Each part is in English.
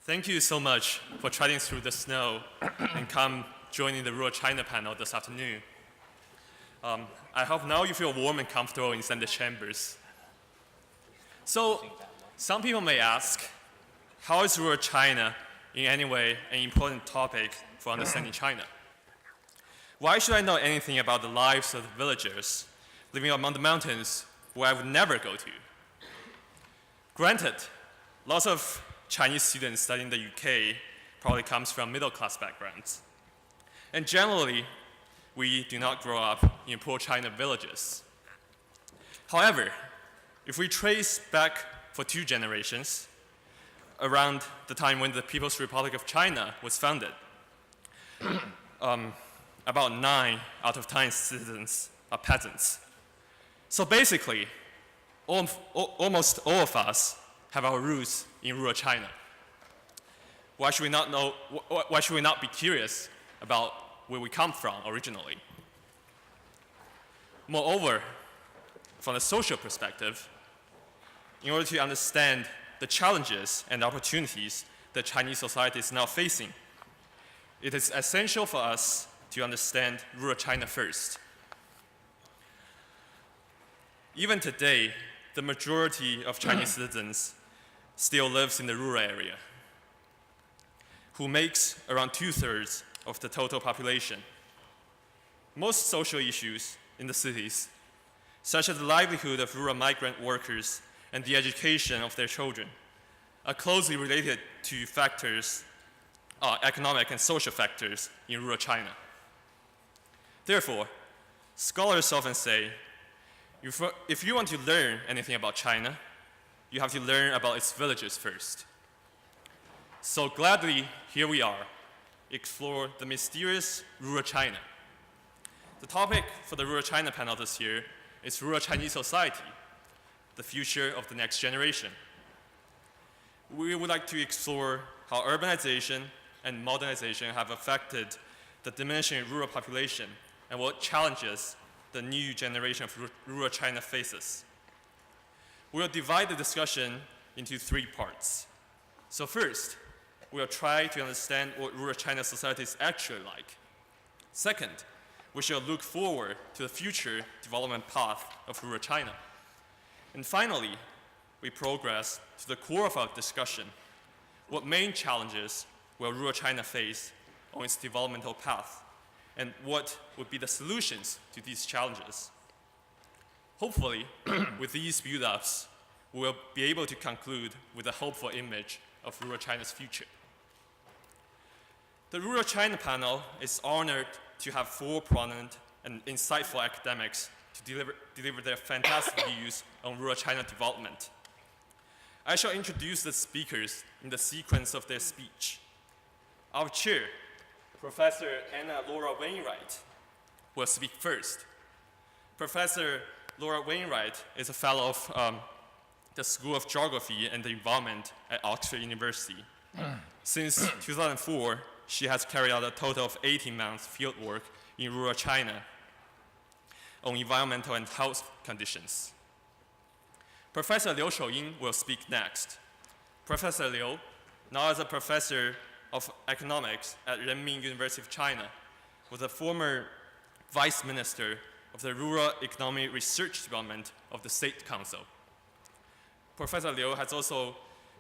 Thank you so much for trotting through the snow and come joining the Rural China panel this afternoon. I hope now you feel warm and comfortable inside the chambers. So, some people may ask, how is rural China in any way an important topic for understanding China? Why should I know anything about the lives of the villagers living among the mountains where I would never go to? Granted, lots of Chinese students studying in the UK probably comes from middle-class backgrounds. And generally, we do not grow up in poor China villages. However, if we trace back for 2 generations, around the time when the People's Republic of China was founded, about 9 out of 10 citizens are peasants. So basically, almost all of us have our roots in rural China. Why should we not be curious about where we come from originally? Moreover, from a social perspective, in order to understand the challenges and opportunities that Chinese society is now facing, it is essential for us to understand rural China first. Even today, the majority of Chinese citizens still lives in the rural area, who makes around 2/3 of the total population. Most social issues in the cities, such as the livelihood of rural migrant workers and the education of their children, are closely related to factors, economic and social factors in rural China. Therefore, scholars often say, if you want to learn anything about China, you have to learn about its villages first. So gladly, here we are, explore the mysterious rural China. The topic for the Rural China panel this year is Rural Chinese Society, the future of the next generation. We would like to explore how urbanization and modernization have affected the diminishing rural population and what challenges the new generation of rural China faces. We'll divide the discussion into 3 parts. So first, we'll try to understand what rural China society is actually like. Second, we shall look forward to the future development path of rural China. And finally, we progress to the core of our discussion. What main challenges will rural China face on its developmental path? And what would be the solutions to these challenges? Hopefully, with these build-ups, we will be able to conclude with a hopeful image of rural China's future. The Rural China panel is honored to have 4 prominent and insightful academics to deliver their fantastic views on rural China development. I shall introduce the speakers in the sequence of their speech. Our chair, Professor Lora-Wainwright, will speak first. Professor Lora-Wainwright is a fellow of the School of Geography and the Environment at Oxford University. Since 2004, she has carried out a total of 18 months fieldwork in rural China on environmental and health conditions. Professor Shouying will speak next. Professor Liu, now as a professor of economics at Renmin University of China, was a former vice minister of the Rural Economic Research Department of the State Council. Professor Liu has also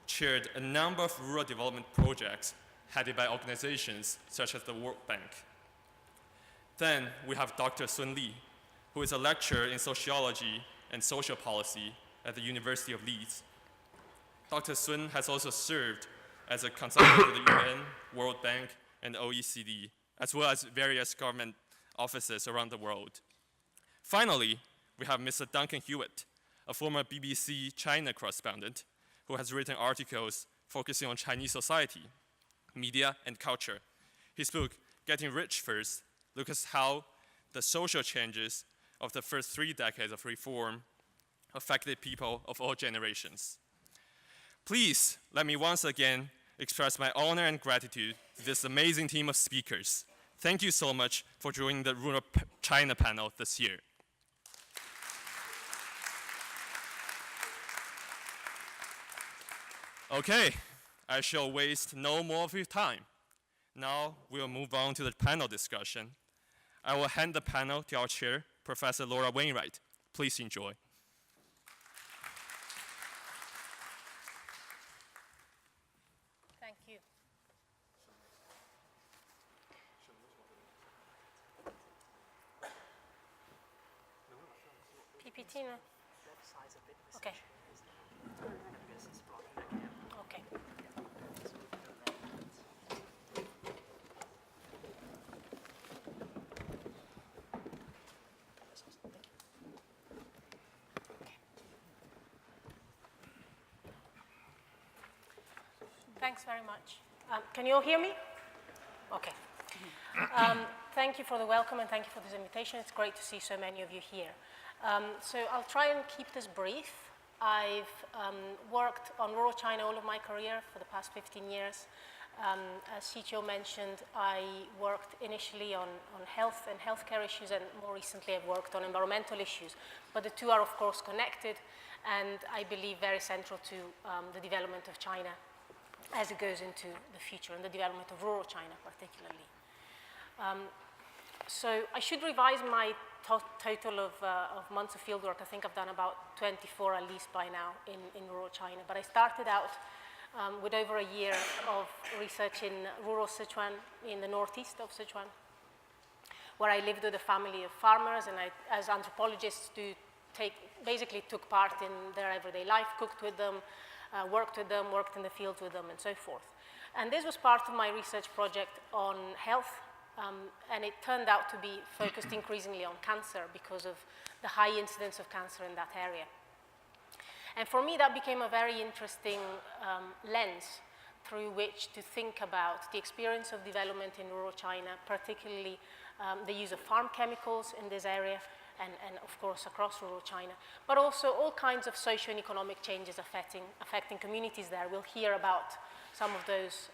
chaired a number of rural development projects headed by organizations such as the World Bank. Then we have Dr. Sun Li, who is a lecturer in sociology and social policy at the University of Leeds. Dr. Sun has also served as a consultant to the UN, World Bank, and OECD, as well as various government offices around the world. Finally, we have Mr. Duncan Hewitt, a former BBC China correspondent who has written articles focusing on Chinese society, media, and culture. His book, Getting Rich First, looks at how the social changes of the first 3 decades of reform affected people of all generations. Please let me once again express my honor and gratitude to this amazing team of speakers. Thank you so much for joining the Rural China panel this year. Okay, I shall waste no more of your time. Now we'll move on to the panel discussion. I will hand the panel to our chair, Professor Lora-Wainwright. Please enjoy. Thank you. PPT, no? Okay. Okay. Thanks very much. Can you all hear me? Okay. Thank you for the welcome and thank you for this invitation. It's great to see so many of you here. So I'll try and keep this brief. I've worked on rural China all of my career for the past 15 years. As CTO mentioned, I worked initially on health and healthcare issues, and more recently I've worked on environmental issues. But the two are, of course, connected, and I believe very central to the development of China as it goes into the future, and the development of rural China particularly. So I should revise my total of months of fieldwork. I think I've done about 24 at least by now in rural China. But I started out with over a year of research in rural Sichuan, in the northeast of Sichuan, where I lived with a family of farmers, and I, as anthropologists do, basically took part in their everyday life, cooked with them, worked with them, worked in the fields with them, and so forth. And this was part of my research project on health. And it turned out to be focused increasingly on cancer because of the high incidence of cancer in that area. And for me, that became a very interesting lens through which to think about the experience of development in rural China, particularly the use of farm chemicals in this area, and of course across rural China, but also all kinds of socio and economic changes affecting communities there. We'll hear about some of those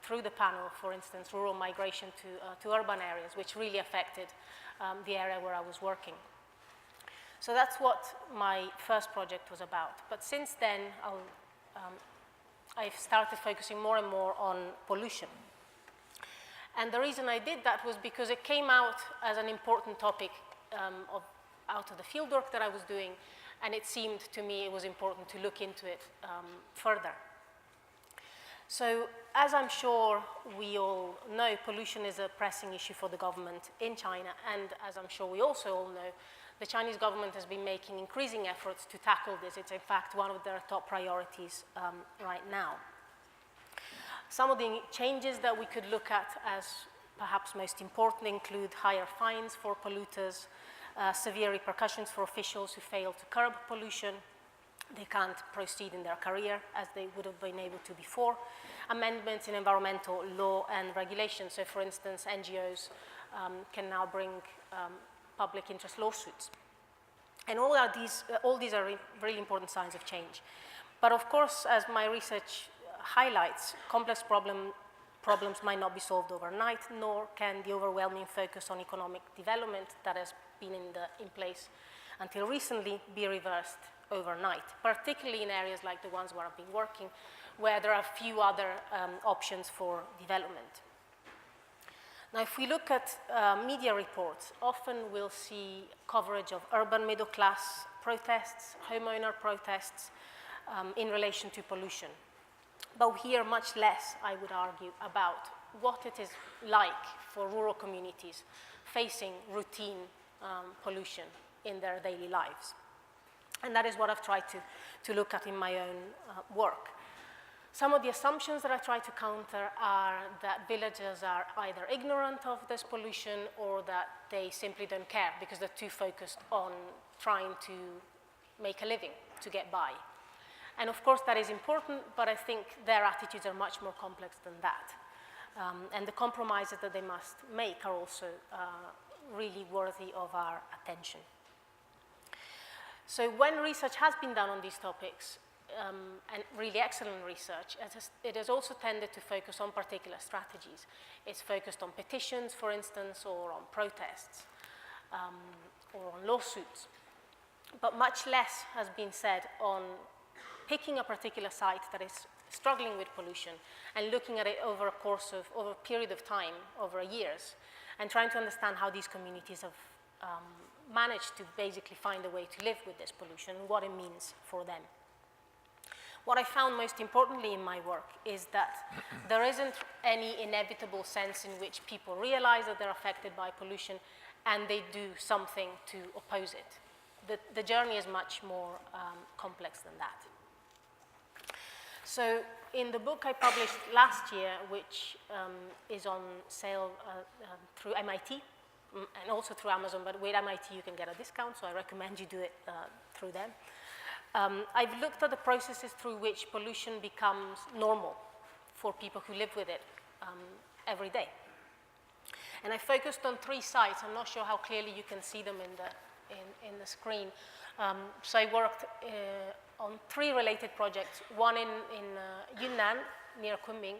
through the panel, for instance, rural migration to urban areas, which really affected the area where I was working. So that's what my first project was about. But since then, I've started focusing more and more on pollution. And the reason I did that was because it came out as an important topic out of the fieldwork that I was doing, and it seemed to me it was important to look into it further. So, as I'm sure we all know, pollution is a pressing issue for the government in China, and as I'm sure we also all know, the Chinese government has been making increasing efforts to tackle this. It's in fact one of their top priorities right now. Some of the changes that we could look at as perhaps most important include higher fines for polluters, severe repercussions for officials who fail to curb pollution. They can't proceed in their career as they would have been able to before. Amendments in environmental law and regulations. So, for instance, NGOs can now bring public interest lawsuits. And all these are really important signs of change. But of course, as my research highlights, complex problems might not be solved overnight, nor can the overwhelming focus on economic development that has been in place until recently be reversed overnight, particularly in areas like the ones where I've been working, where there are few other options for development. Now, if we look at media reports, often we'll see coverage of urban middle class protests, homeowner protests in relation to pollution. But we hear much less, I would argue, about what it is like for rural communities facing routine pollution in their daily lives. And that is what I've tried to look at in my own work. Some of the assumptions that I try to counter are that villagers are either ignorant of this pollution or that they simply don't care because they're too focused on trying to make a living, to get by. And of course that is important, but I think their attitudes are much more complex than that. And the compromises that they must make are also really worthy of our attention. So when research has been done on these topics, and really excellent research, it has also tended to focus on particular strategies. It's focused on petitions, for instance, or on protests, or on lawsuits. But much less has been said on picking a particular site that is struggling with pollution and looking at it over a period of time, over years, and trying to understand how these communities have managed to basically find a way to live with this pollution and what it means for them. What I found most importantly in my work is that there isn't any inevitable sense in which people realize that they're affected by pollution and they do something to oppose it. The journey is much more complex than that. So in the book I published last year, which is on sale through MIT and also through Amazon, but with MIT you can get a discount, so I recommend you do it through them. I've looked at the processes through which pollution becomes normal for people who live with it every day. And I focused on 3 sites. I'm not sure how clearly you can see them in the screen. So I worked on 3 related projects, one in Yunnan, near Kunming,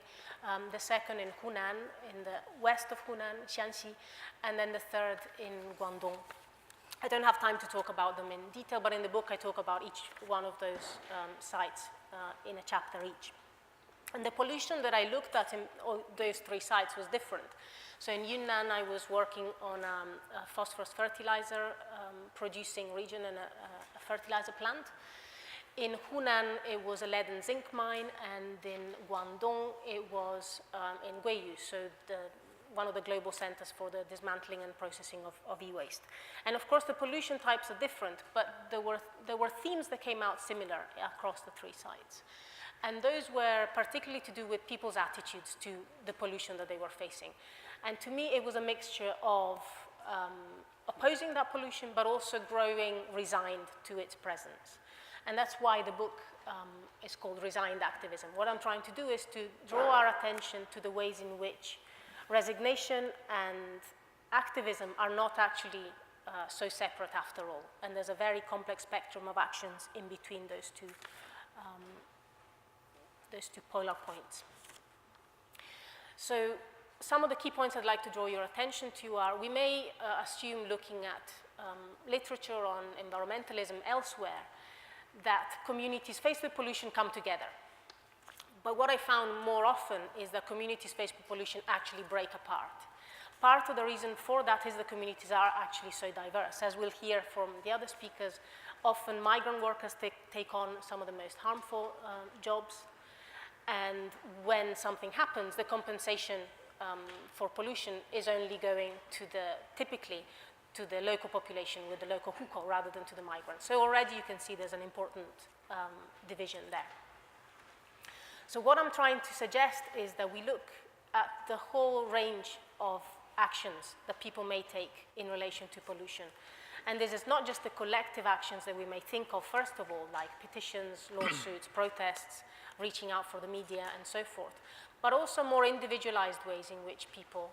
the second in Hunan, in the west of Hunan, Xianxi, and then the third in Guangdong. I don't have time to talk about them in detail, but in the book I talk about each one of those sites in a chapter each. And the pollution that I looked at in all those 3 sites was different. So in Yunnan, I was working on a phosphorus fertilizer producing region and a fertilizer plant. In Hunan, it was a lead and zinc mine, and in Guangdong, it was in Guiyu, so one of the global centers for the dismantling and processing of e-waste. And of course, the pollution types are different, but there were themes that came out similar across the 3 sites. And those were particularly to do with people's attitudes to the pollution that they were facing. And to me, it was a mixture of opposing that pollution, but also growing resigned to its presence. And that's why the book is called Resigned Activism. What I'm trying to do is to draw our attention to the ways in which resignation and activism are not actually so separate after all. And there's a very complex spectrum of actions in between those two polar points. So some of the key points I'd like to draw your attention to are, we may assume looking at literature on environmentalism elsewhere that communities faced with pollution come together. But what I found more often is that communities faced with pollution actually break apart. Part of the reason for that is the communities are actually so diverse. As we'll hear from the other speakers, often migrant workers take on some of the most harmful jobs. And when something happens, the compensation for pollution is only going to typically to the local population with the local hukou rather than to the migrants. So already you can see there's an important division there. So what I'm trying to suggest is that we look at the whole range of actions that people may take in relation to pollution. And this is not just the collective actions that we may think of, first of all, like petitions, lawsuits, protests, reaching out for the media, and so forth, but also more individualized ways in which people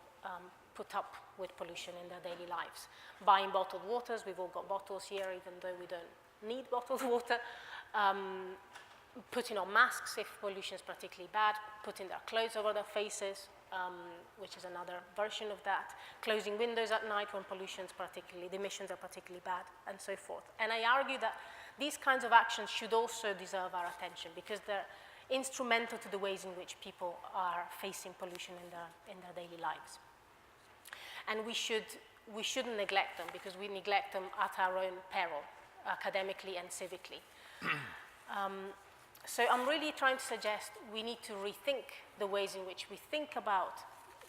put up with pollution in their daily lives. Buying bottled waters, we've all got bottles here, even though we don't need bottled water. Putting on masks if pollution is particularly bad, putting their clothes over their faces, which is another version of that, closing windows at night when the emissions are particularly bad, and so forth. And I argue that these kinds of actions should also deserve our attention because they're instrumental to the ways in which people are facing pollution in their daily lives. And we shouldn't neglect them because we neglect them at our own peril, academically and civically. So I'm really trying to suggest we need to rethink the ways in which we think about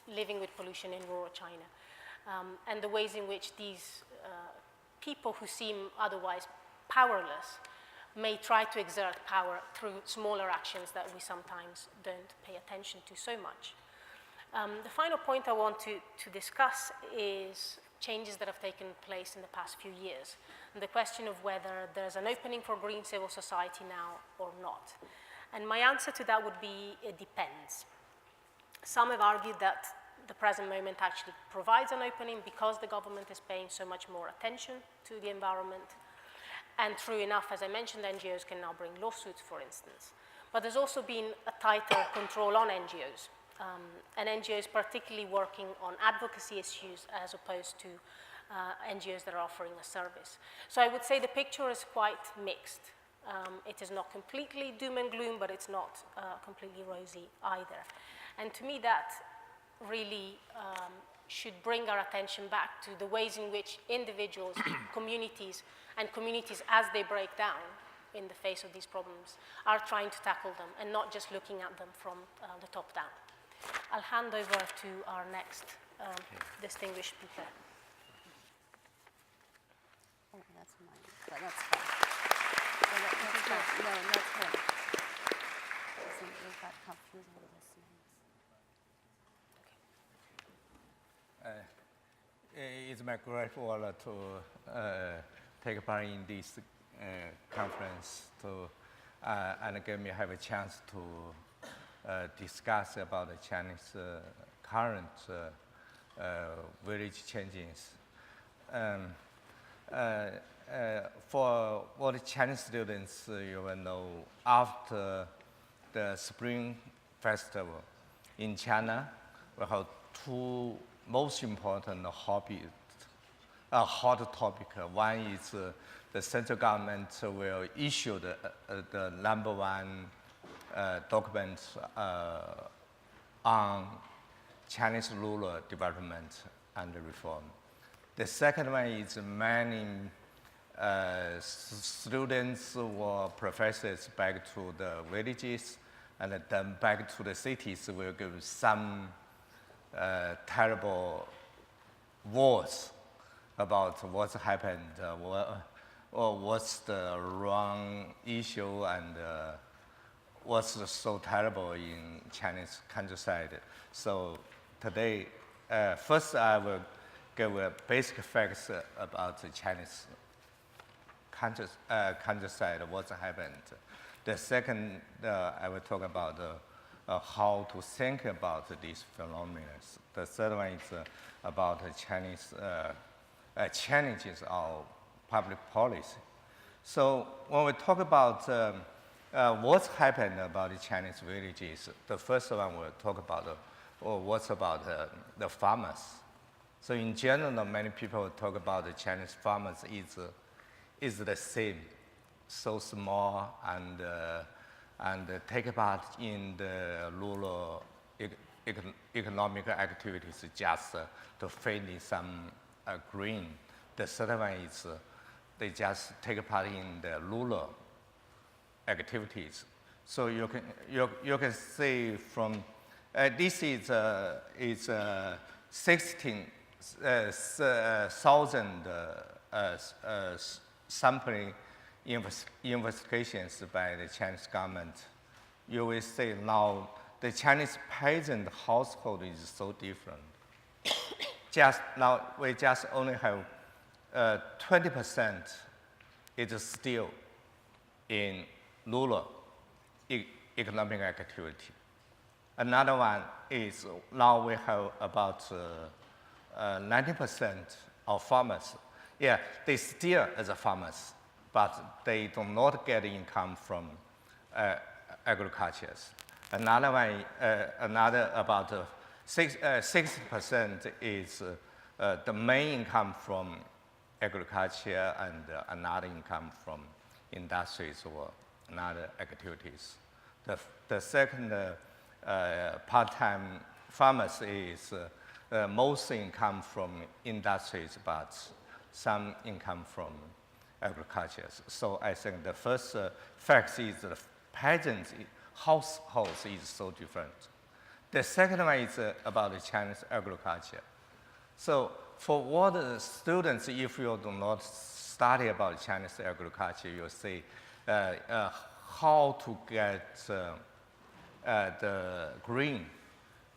living with pollution in rural China, and the ways in which these people who seem otherwise powerless may try to exert power through smaller actions that we sometimes don't pay attention to so much. The final point I want to discuss is changes that have taken place in the past few years, and the question of whether there's an opening for green civil society now or not. And my answer to that would be, it depends. Some have argued that the present moment actually provides an opening because the government is paying so much more attention to the environment. And true enough, as I mentioned, NGOs can now bring lawsuits, for instance. But there's also been a tighter control on NGOs. And NGOs particularly working on advocacy issues as opposed to NGOs that are offering a service. So I would say the picture is quite mixed. It is not completely doom and gloom, but it's not completely rosy either. And to me, that really should bring our attention back to the ways in which individuals, communities, and communities as they break down in the face of these problems are trying to tackle them and not just looking at them from the top down. I'll hand over to our next distinguished speaker. Oh, that's mine, but that's fine. No, that's fine. No, that's him. I think we got confused with his names. It's my great honor to take part in this conference and have a chance to discuss about the Chinese current village changes. For all the Chinese students, you will know, after the Spring Festival in China, we have two most important hot topic. One is the central government will issue the #1 document on Chinese rural development and reform. The second one is many students or professors back to the villages and then back to the cities will give some terrible words about what's happened, or what's the wrong issue, and what's so terrible in Chinese countryside. So today, first I will give basic facts about the Chinese countryside, what's happened. The second, I will talk about how to think about these phenomena. The third one is about the Chinese challenges of public policy. So when we talk about what's happened about the Chinese villages, the first one we'll talk about what's about the farmers. So in general, many people talk about the Chinese farmers is the same, so small and take part in the rural economic activities just to feed some grain. The third one is they just take part in the rural activities. So you can see from this is 16,000 sampling investigations by the Chinese government. You will see now the Chinese peasant household is so different. Just now, we just only have 20% is still in rural economic activity. Another one is now we have about 90% of farmers. Yeah, they still as farmers, but they do not get income from agriculture. Another one, another about 60% is the main income from agriculture and another income from industries or another activities. The second part-time farmers is most income from industries, but some income from agriculture. So I think the first fact is the peasant households is so different. The second one is about the Chinese agriculture. So for all the students, if you do not study about Chinese agriculture, you'll see how to get the grain.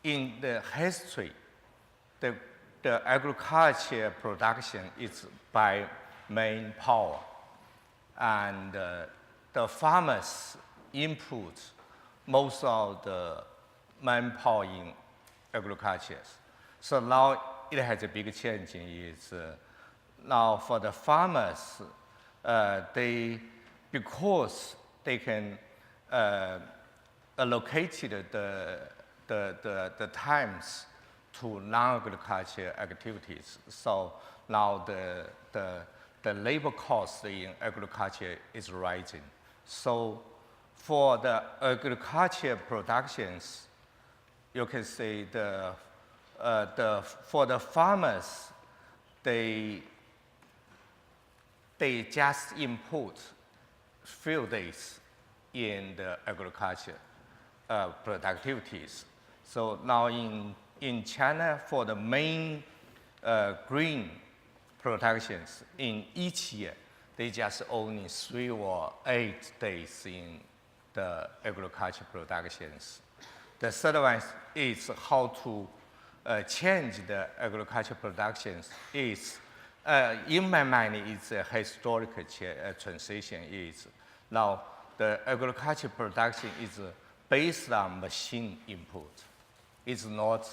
In the history, the agriculture production is by main power, and the farmers input most of the manpower in agriculture. So now it has a big change. Is now for the farmers, because they can allocate the times to non-agriculture activities. So now the labor cost in agriculture is rising. So for the agriculture productions, you can say for the farmers, they just input few days in the agriculture productivities. So now in China, for the main grain productions in each year, they just only 3 or 8 days in the agriculture productions. The third one is how to change the agriculture productions is, in my mind, it's a historical transition. Is now the agriculture production is based on machine input. It's not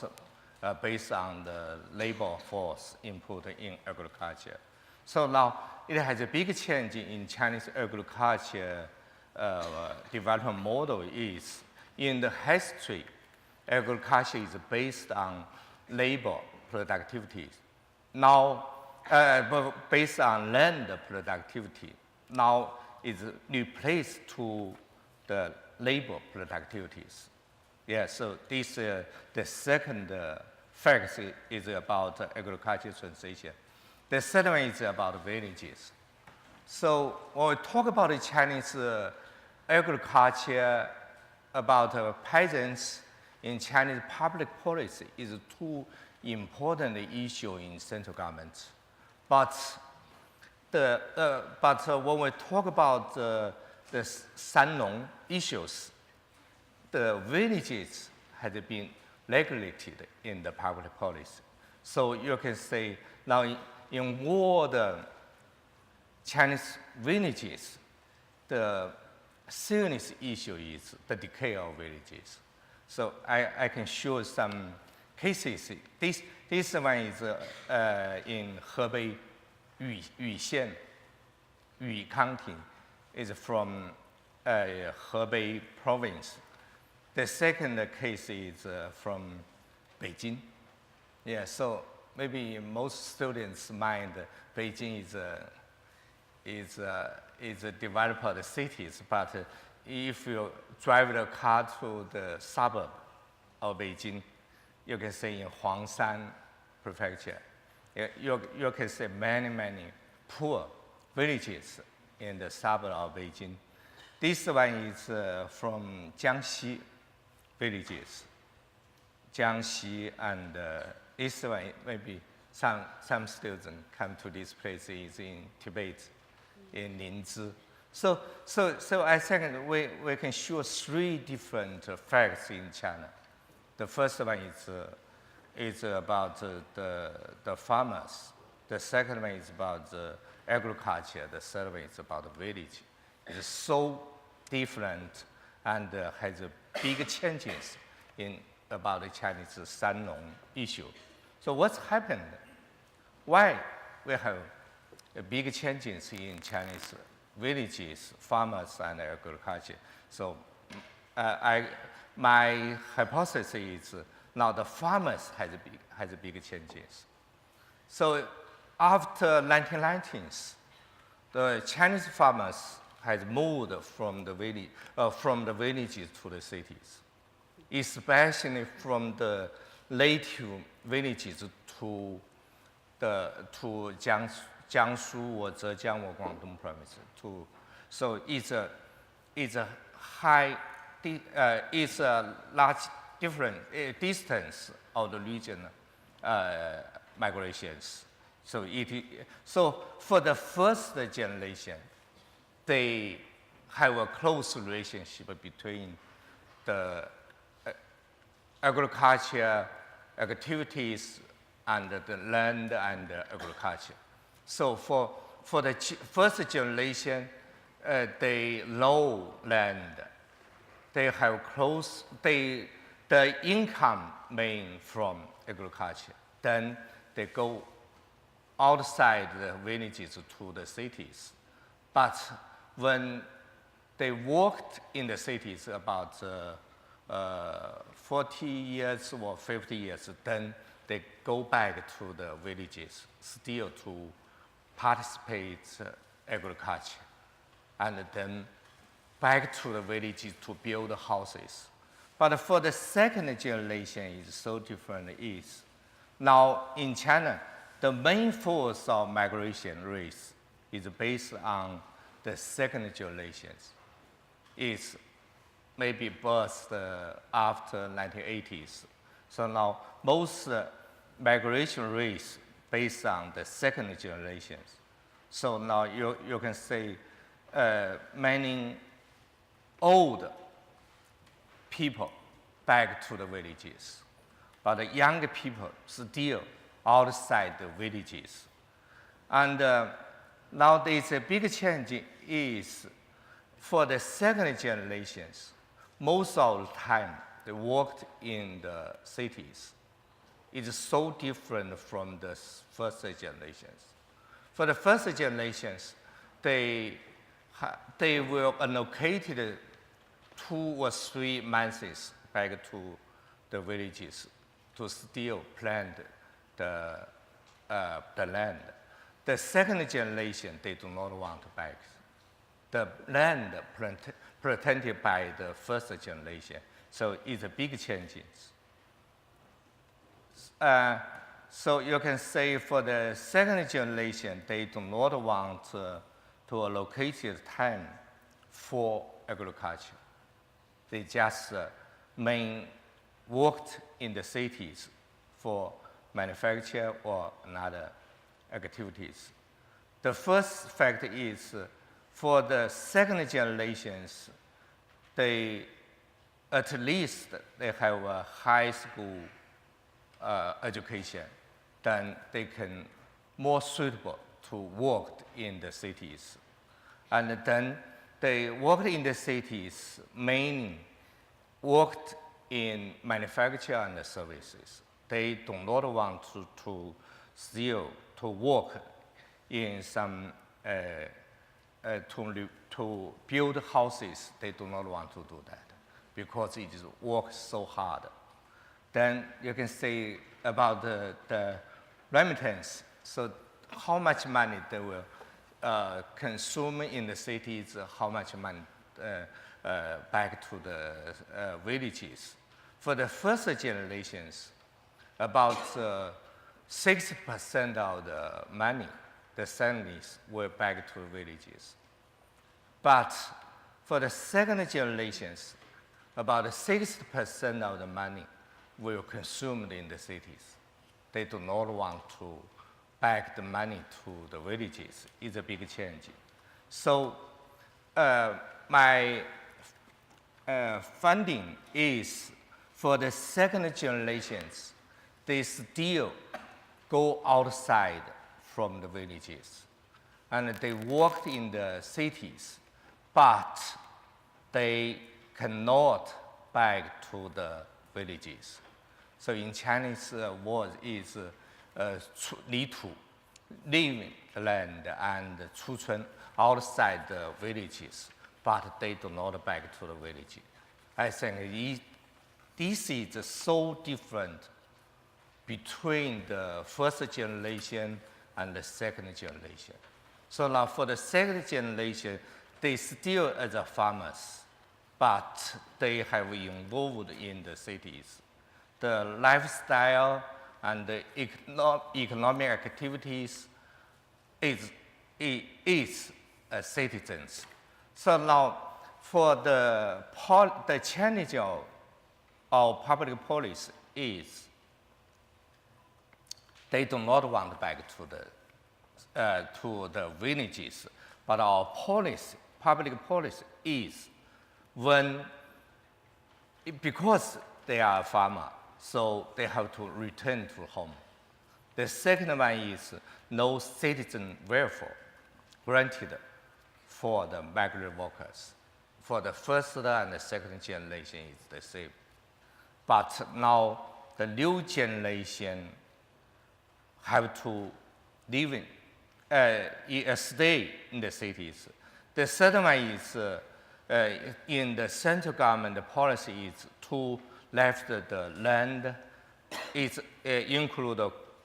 based on the labor force input in agriculture. So now it has a big change in Chinese agriculture development model is in the history, agriculture is based on labor productivity. Now, based on land productivity, now it's replaced to the labor productivities. Yeah, so this the second fact is about agriculture transition. The third one is about villages. So when we talk about the Chinese agriculture, about peasants in Chinese public policy is 2 important issues in central government. But when we talk about the Sannong issues, the villages have been regulated in the public policy. So you can say now in all the Chinese villages, the serious issue is the decay of villages. So I can show some cases. This one is in Hebei, Yuxian, Yu County, is from Hebei province. The second case is from Beijing. Yeah, so maybe most students mind Beijing is a developed cities, but if you drive the car to the suburb of Beijing, you can see in Huangshan prefecture, you can see many poor villages in the suburb of Beijing. This one is from Jiangxi villages. Jiangxi, and this one maybe some students come to this place is in Tibet, in Leeds. So I think we can show 3 different facts in China. The first one is about the farmers. The second one is about the agriculture. The third one is about the village. It's so different and has big changes about the Chinese Sannong issue. So what's happened? Why we have big changes in Chinese villages, farmers, and agriculture? So my hypothesis is now the farmers has big changes. So after 1990s, the Chinese farmers has moved from the villages to the cities, especially from the native villages to Jiangsu or Zhejiang or Guangdong province. So it's a large different distance of the regional migrations. So for the first generation, they have a close relationship between the agriculture activities and the land and the agriculture. So for the first generation, they know land. They have the income main from agriculture. Then they go outside the villages to the cities. But when they worked in the cities about 40 years or 50 years, then they go back to the villages still to participate agriculture. And then back to the villages to build houses. But for the second generation, it's so different. Is now in China, the main force of migration race is based on the second generations. It's maybe birthed after 1980s. So now most migration rates based on the second generations. So now you can say many old people back to the villages, but the young people still outside the villages. And now there's a big change is for the second generations, most of the time they worked in the cities. It's so different from the first generations. For the first generations, they were allocated 2 or 3 months back to the villages to still plant the land. The second generation, they do not want back. The land planted by the first generation, so it's a big changes. So you can say for the second generation, they do not want to allocate time for agriculture. They just worked in the cities for manufacture or another activities. The first fact is for the second generations, they at least they have a high school education, then they can more suitable to work in the cities. And then they worked in the cities, mainly worked in manufacture and services. They do not want to still to work in some to build houses. They do not want to do that because it is work so hard. Then you can say about the remittance. So how much money they will consume in the cities, how much money back to the villages. For the first generations, about 60% of the money, the salaries were back to the villages. But for the second generations, about 60% of the money were consumed in the cities. They do not want to back the money to the villages. It's a big change. So my funding is for the second generations, they still go outside from the villages. And they worked in the cities, but they cannot back to the villages. So in Chinese word is 离土, leaving the land, and 出村, outside the villages, but they do not back to the village. I think this is so different between the first generation and the second generation. So now for the second generation, they still as a farmers, but they have involved in the cities. The lifestyle and the economic activities is citizens. So now for the challenge of public policy is they do not want back to the villages, but our policy, public policy is because they are a farmer, so they have to return to home. The second one is no citizen welfare granted for the migrant workers. For the first and the second generation is the same. But now the new generation have to live stay in the cities. The third one is in the central government policy is to left the land, it include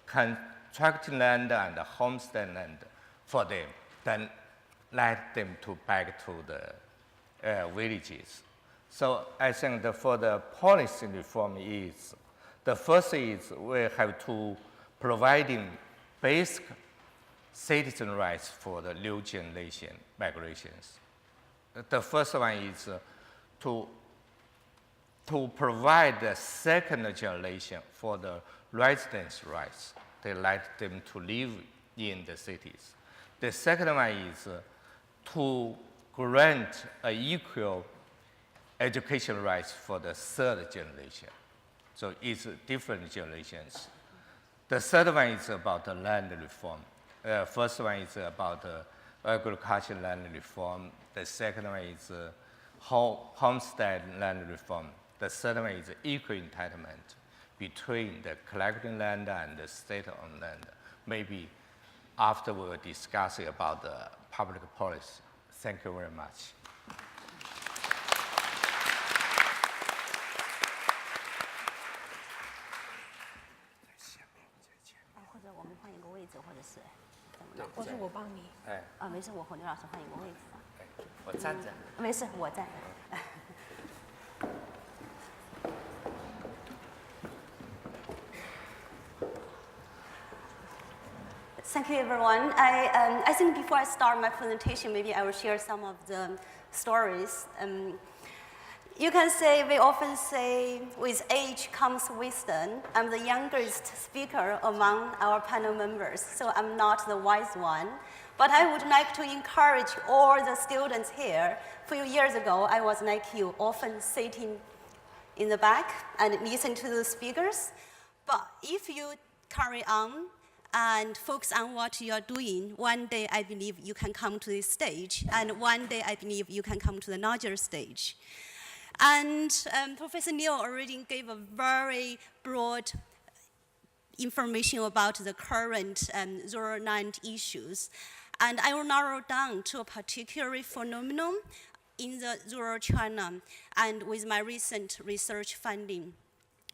contract land and homestead land for them, then let them to back to villages. So I think for the policy reform is, the first is we have to providing basic citizen rights for the new generation migrations. The first one is to provide the second generation for the residence rights. They like them to live in the cities. The second one is to grant equal education rights for the third generation. So it's different generations. The third one is about the land reform. First one is about agricultural land reform. The second one is homestead land reform. The third one is equal entitlement between the collecting land and the state-owned land. Maybe after we'll discuss about the public policy. Thank you very much. 或者我们换一个位置，或者是怎么或是我帮你。没事，我和刘老师换一个位置。我站着。没事，我站。Thank you, everyone. I think before I start my presentation, maybe I will share some of the stories. You can say, we often say, with age comes wisdom. I'm the youngest speaker among our panel members, so I'm not the wise one. But I would like to encourage all the students here. A few years ago, I was like you, often sitting in the back and listen to the speakers. But if you carry on and focus on what you are doing, one day I believe you can come to this stage, and one day I believe you can come to the larger stage. And Professor Neil already gave a very broad information about the current rural land issues. And I will narrow down to a particular phenomenon in the rural China and with my recent research finding.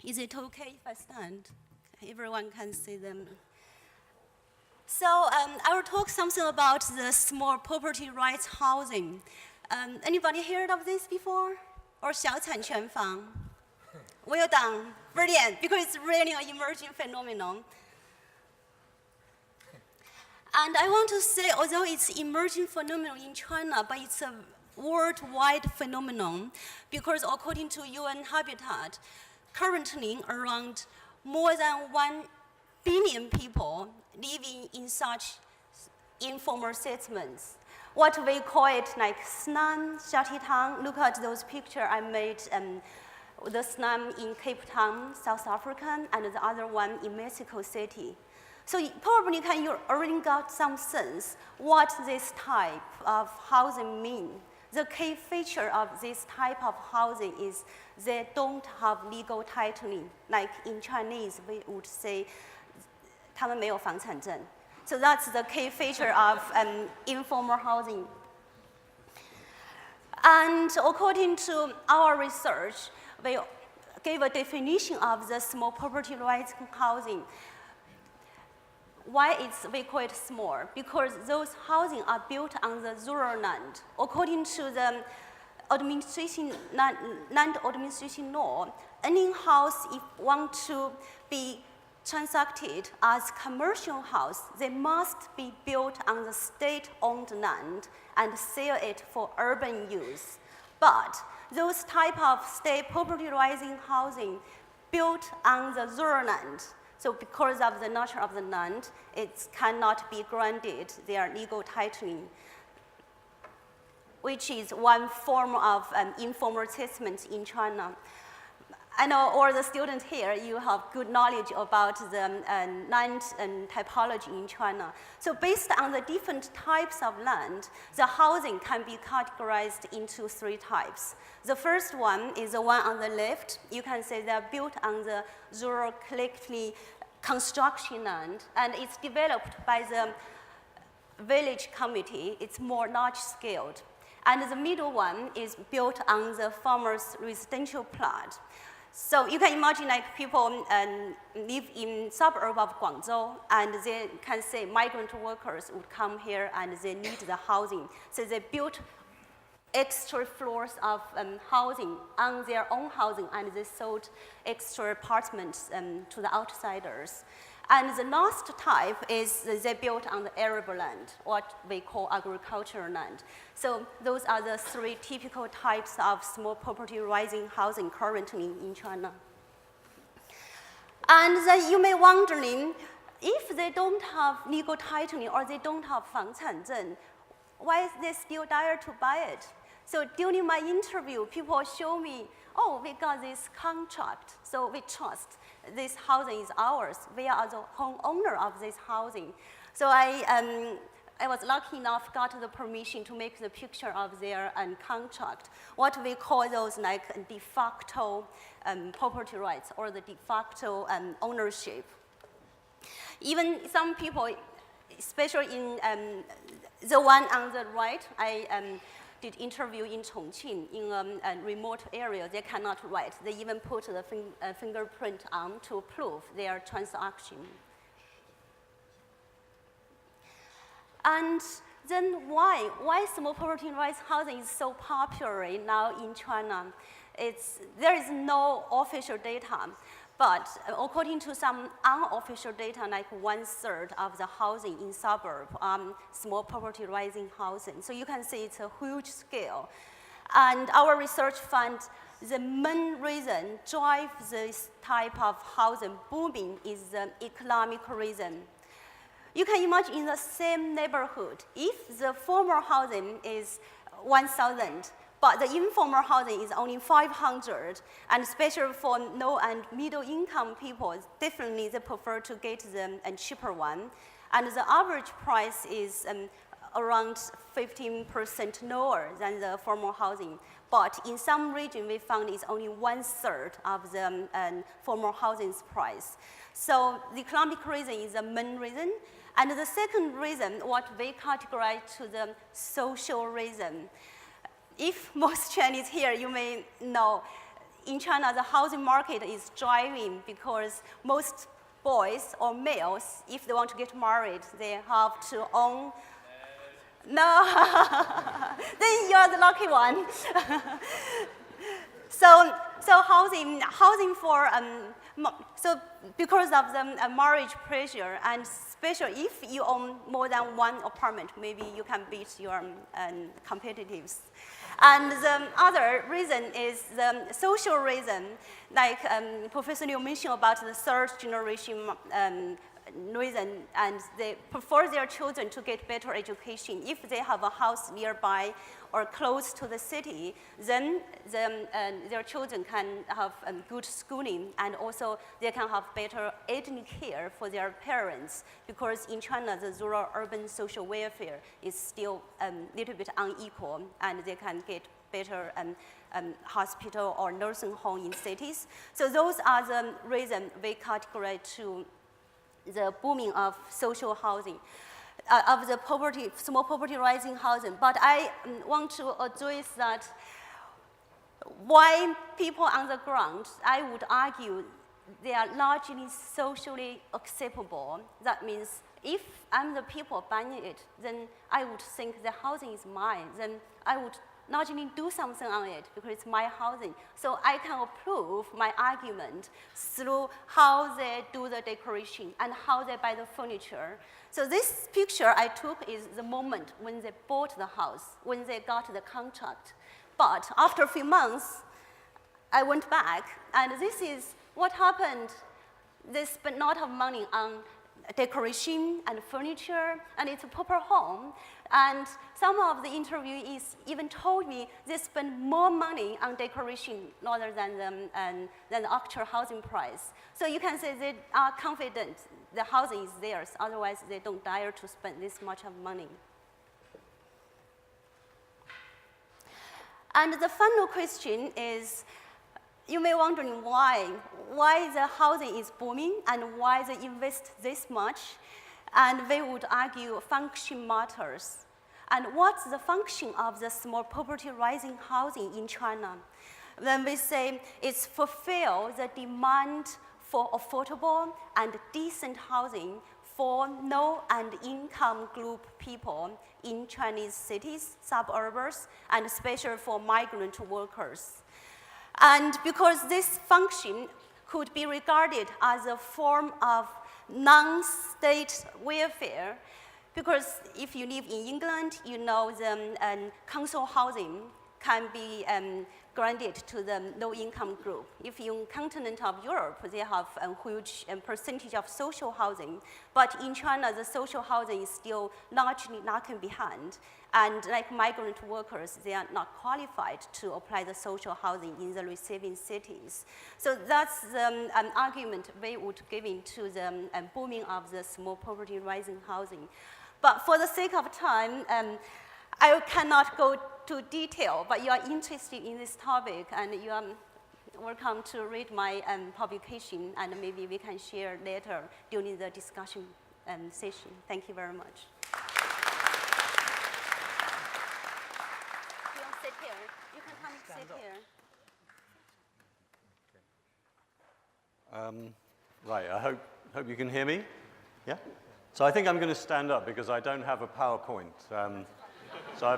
Is it okay if I stand? Everyone can see them. So I will talk something about the small property rights housing. Anybody heard of this before? Or 小产权房? Well done, brilliant, because it's really an emerging phenomenon. And I want to say, although it's emerging phenomenon in China, but it's a worldwide phenomenon, because according to UN Habitat, currently around more than 1 billion people living in such informal settlements. What we call it like slum, shantytown. Look at those pictures I made, the slum in Cape Town, South Africa, and the other one in Mexico City. So you probably you already got some sense what this type of housing means. The key feature of this type of housing is they don't have legal titling. Like in Chinese, we would say, 他们没有房产证. So that's the key feature of informal housing. And according to our research, we gave a definition of the small property rights housing. Why we call it small? Because those housing are built on the rural land. According to the land administration law, any house, if want to be transacted as commercial house, they must be built on the state-owned land and sell it for urban use. But those type of state property rights housing built on the rural land, so because of the nature of the land, it cannot be granted their legal titling, which is one form of informal settlement in China. I know all the students here, you have good knowledge about the land and typology in China. So based on the different types of land, the housing can be categorized into 3 types. The first one is the one on the left. You can say they're built on the rural collectively construction land, and it's developed by the village committee. It's more large-scaled. And the middle one is built on the farmer's residential plot. So you can imagine like people live in suburb of Guangzhou, and they can say migrant workers would come here and they need the housing. So they built extra floors of housing on their own housing, and they sold extra apartments to the outsiders. And the last type is they built on the arable land, what we call agricultural land. So those are the three typical types of small property rising housing currently in China. And then you may be wondering, if they don't have legal titling or they don't have 房产证, why is they still dare to buy it? So during my interview, people show me, oh, we got this contract, so we trust this housing is ours. We are the homeowner of this housing. So I was lucky enough got the permission to make the picture of their contract. What we call those like de facto property rights or the de facto ownership. Even some people, especially in the one on the right, I did interview in Chongqing in a remote area. They cannot write. They even put the fingerprint on to prove their transaction. And then why small property rights housing is so popular now in China? There is no official data. But according to some unofficial data, like 1/3 of the housing in suburb small property rising housing. So you can see it's a huge scale. And our research found the main reason drives this type of housing booming is the economic reason. You can imagine in the same neighborhood, if the formal housing is 1,000, but the informal housing is only 500, and especially for low and middle income people, definitely they prefer to get the cheaper one. And the average price is around 15% lower than the formal housing. But in some region, we found it's only 1/3 of the formal housing's price. So the economic reason is the main reason. And the second reason, what we categorize to the social reason. If most Chinese here, you may know, in China, the housing market is driving because most boys or males, if they want to get married, they have to own. No, then you're the lucky one. So housing for, so because of the marriage pressure, and especially if you own more than one apartment, maybe you can beat your competitors. And the other reason is the social reason, like Professor Liu mentioned about the third generation reason, and they prefer their children to get better education. If they have a house nearby or close to the city, then their children can have good schooling, and also they can have better elderly care for their parents, because in China, the rural-urban social welfare is still a little bit unequal, and they can get better hospital or nursing home in cities. So those are the reasons we categorize to the booming of social housing, of the small property rising housing. But I want to address that why people on the ground, I would argue, they are largely socially acceptable. That means if I'm the people buying it, then I would think the housing is mine. Then I would largely do something on it because it's my housing. So I can prove my argument through how they do the decoration and how they buy the furniture. So this picture I took is the moment when they bought the house, when they got the contract. But after a few months, I went back, and this is what happened. They spent a lot of money on decoration and furniture, and it's a proper home. And some of the interviewees even told me they spend more money on decoration rather than the actual housing price. So you can say they are confident the housing is theirs, otherwise they don't dare to spend this much of money. And the final question is, you may be wondering why the housing is booming and why they invest this much. And they would argue function matters. And what's the function of the small property rising housing in China? Then we say it's fulfill the demand for affordable and decent housing for low and income group people in Chinese cities, suburbs, and especially for migrant workers. And because this function could be regarded as a form of non-state welfare, because if you live in England, you know the council housing can be granted to the low-income group. If in continent of Europe, they have a huge percentage of social housing, but in China, the social housing is still largely lagging behind. And like migrant workers, they are not qualified to apply the social housing in the receiving cities. So that's the argument we would give into the booming of the small poverty rising housing. But for the sake of time, I cannot go to detail, but you are interested in this topic, and you are welcome to read my publication, and maybe we can share later during the discussion session. Thank you very much. You want to sit here? You can come and sit here. Right, I hope you can hear me. Yeah? So I think I'm going to stand up because I don't have a PowerPoint. So I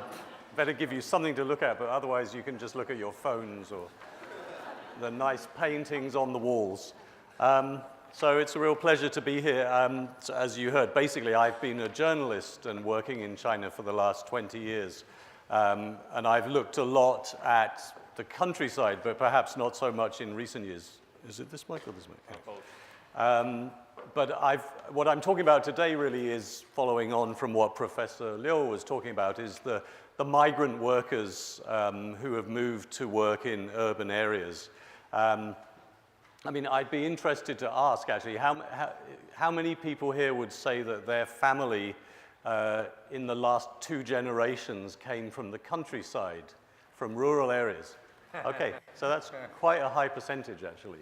better give you something to look at, but otherwise you can just look at your phones or the nice paintings on the walls. So it's a real pleasure to be here. So as you heard, basically I've been a journalist and working in China for the last 20 years. And I've looked a lot at the countryside, but perhaps not so much in recent years. Is it this mic or this mic? But what I'm talking about today really is following on from what Professor Liu was talking about, is the migrant workers who have moved to work in urban areas. I mean, I'd be interested to ask, actually, how many people here would say that their family in the last 2 generations came from the countryside, from rural areas? Okay, so that's quite a high percentage, actually.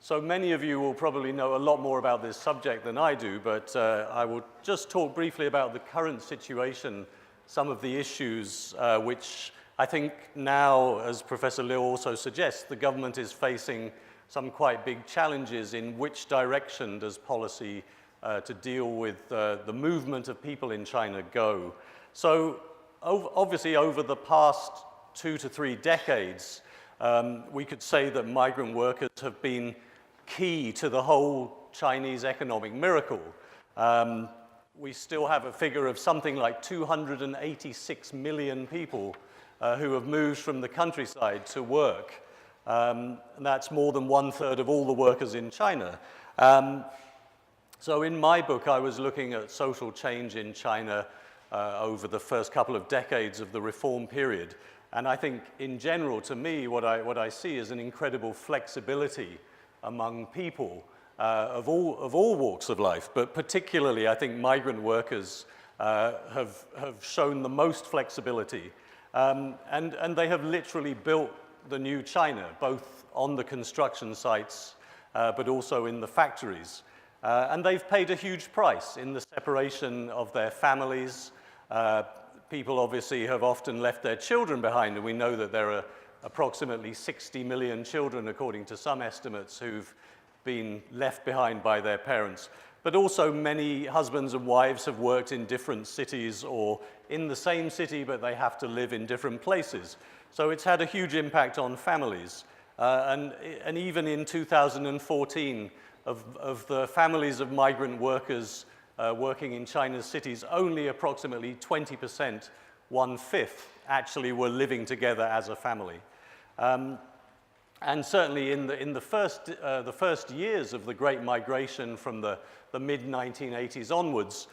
So many of you will probably know a lot more about this subject than I do, but I will just talk briefly about the current situation, some of the issues which I think now, as Professor Liu also suggests, the government is facing some quite big challenges in which direction does policy to deal with the movement of people in China go. So obviously over the past 2 to 3 decades, we could say that migrant workers have been key to the whole Chinese economic miracle. We still have a figure of something like 286 million people who have moved from the countryside to work. And that's more than 1/3 of all the workers in China. So in my book, I was looking at social change in China over the first couple of decades of the reform period. And I think in general, to me, what I see is an incredible flexibility among people of all walks of life, but particularly I think migrant workers have shown the most flexibility. And they have literally built the new China, both on the construction sites, but also in the factories. And they've paid a huge price in the separation of their families. People obviously have often left their children behind, and we know that there are approximately 60 million children, according to some estimates, who've been left behind by their parents. But also many husbands and wives have worked in different cities or in the same city, but they have to live in different places. So it's had a huge impact on families. And even in 2014, of the families of migrant workers working in China's cities, only approximately 20%, 1/5, actually were living together as a family. And certainly in the first years of the Great Migration from the mid-1980s onwards,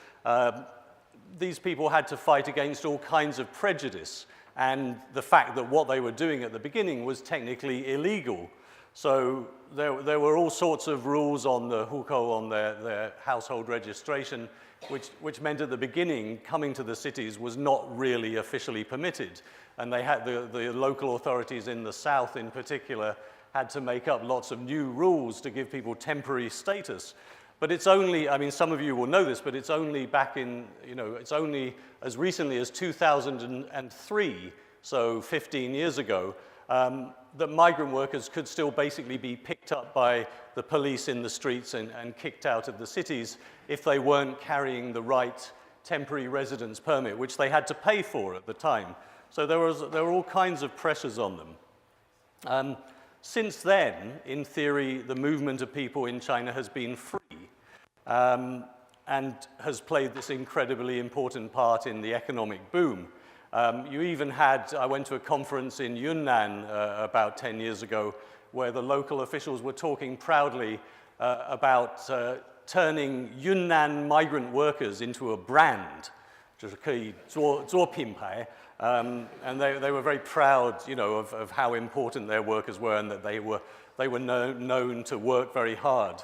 these people had to fight against all kinds of prejudice and the fact that what they were doing at the beginning was technically illegal. So there were all sorts of rules on the hukou, on their household registration, which meant at the beginning coming to the cities was not really officially permitted. And they had the local authorities in the south in particular had to make up lots of new rules to give people temporary status. But it's only, I mean, some of you will know this, but it's only back in, it's only as recently as 2003, so 15 years ago, that migrant workers could still basically be picked up by the police in the streets and kicked out of the cities if they weren't carrying the right temporary residence permit, which they had to pay for at the time. So there were all kinds of pressures on them. Since then, in theory, the movement of people in China has been free and has played this incredibly important part in the economic boom. You even had, I went to a conference in Yunnan about 10 years ago where the local officials were talking proudly about turning Yunnan migrant workers into a brand, 就是可以做品牌. And they were very proud, you know, of how important their workers were and that they were known to work very hard.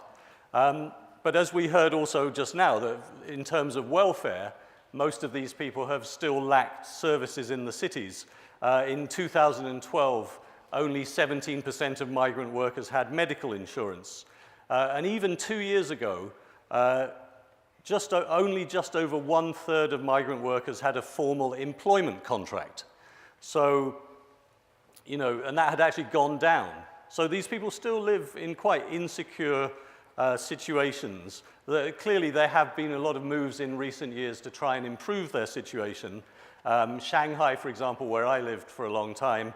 But as we heard also just now, that in terms of welfare, most of these people have still lacked services in the cities. In 2012, only 17% of migrant workers had medical insurance. And even 2 years ago, only just over 1/3 of migrant workers had a formal employment contract. So, you know, and that had actually gone down. So these people still live in quite insecure situations. Clearly, there have been a lot of moves in recent years to try and improve their situation. Shanghai, for example, where I lived for a long time,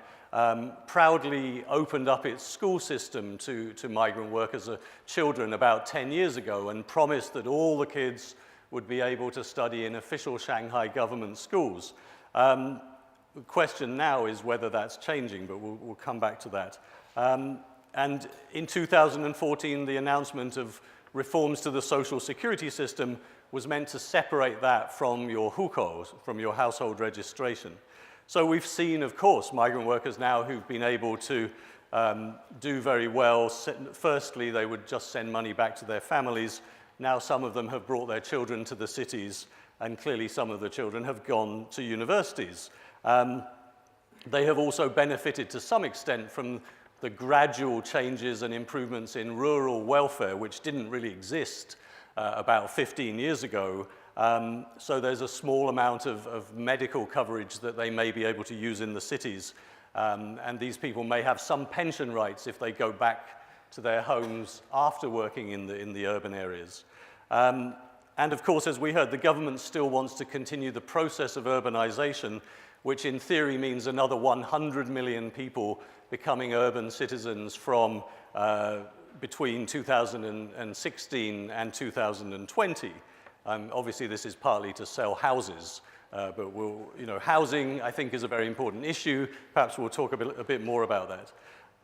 proudly opened up its school system to migrant workers' children about 10 years ago and promised that all the kids would be able to study in official Shanghai government schools. The question now is whether that's changing, but we'll come back to that. And in 2014, the announcement of reforms to the social security system was meant to separate that from your hukou, from your household registration. So we've seen, of course, migrant workers now who've been able to do very well. Firstly, they would just send money back to their families. Now some of them have brought their children to the cities, and clearly some of the children have gone to universities. They have also benefited to some extent from the gradual changes and improvements in rural welfare, which didn't really exist about 15 years ago. So there's a small amount of medical coverage that they may be able to use in the cities. And these people may have some pension rights if they go back to their homes after working in the urban areas. And of course, as we heard, the government still wants to continue the process of urbanization, which in theory means another 100 million people becoming urban citizens from between 2016 and 2020. Obviously, this is partly to sell houses, but housing, I think, is a very important issue. Perhaps we'll talk a bit more about that.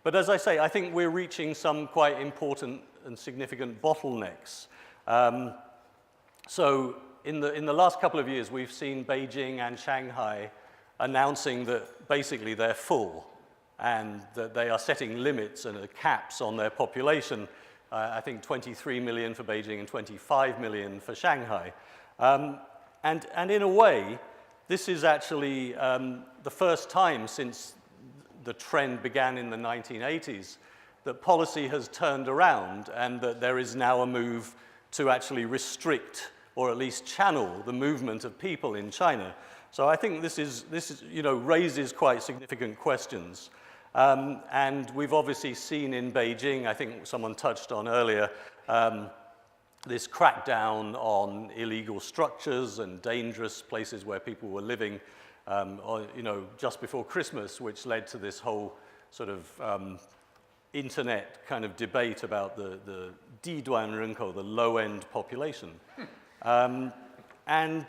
But as I say, I think we're reaching some quite important and significant bottlenecks. So in the last couple of years, we've seen Beijing and Shanghai announcing that basically they're full and that they are setting limits and caps on their population. I think 23 million for Beijing and 25 million for Shanghai. And in a way, this is actually the first time since the trend began in the 1980s that policy has turned around and that there is now a move to actually restrict or at least channel the movement of people in China. So I think this is raises quite significant questions. And we've obviously seen in Beijing, I think someone touched on earlier, this crackdown on illegal structures and dangerous places where people were living, just before Christmas, which led to this whole sort of internet kind of debate about the 低端人口, the low-end population. In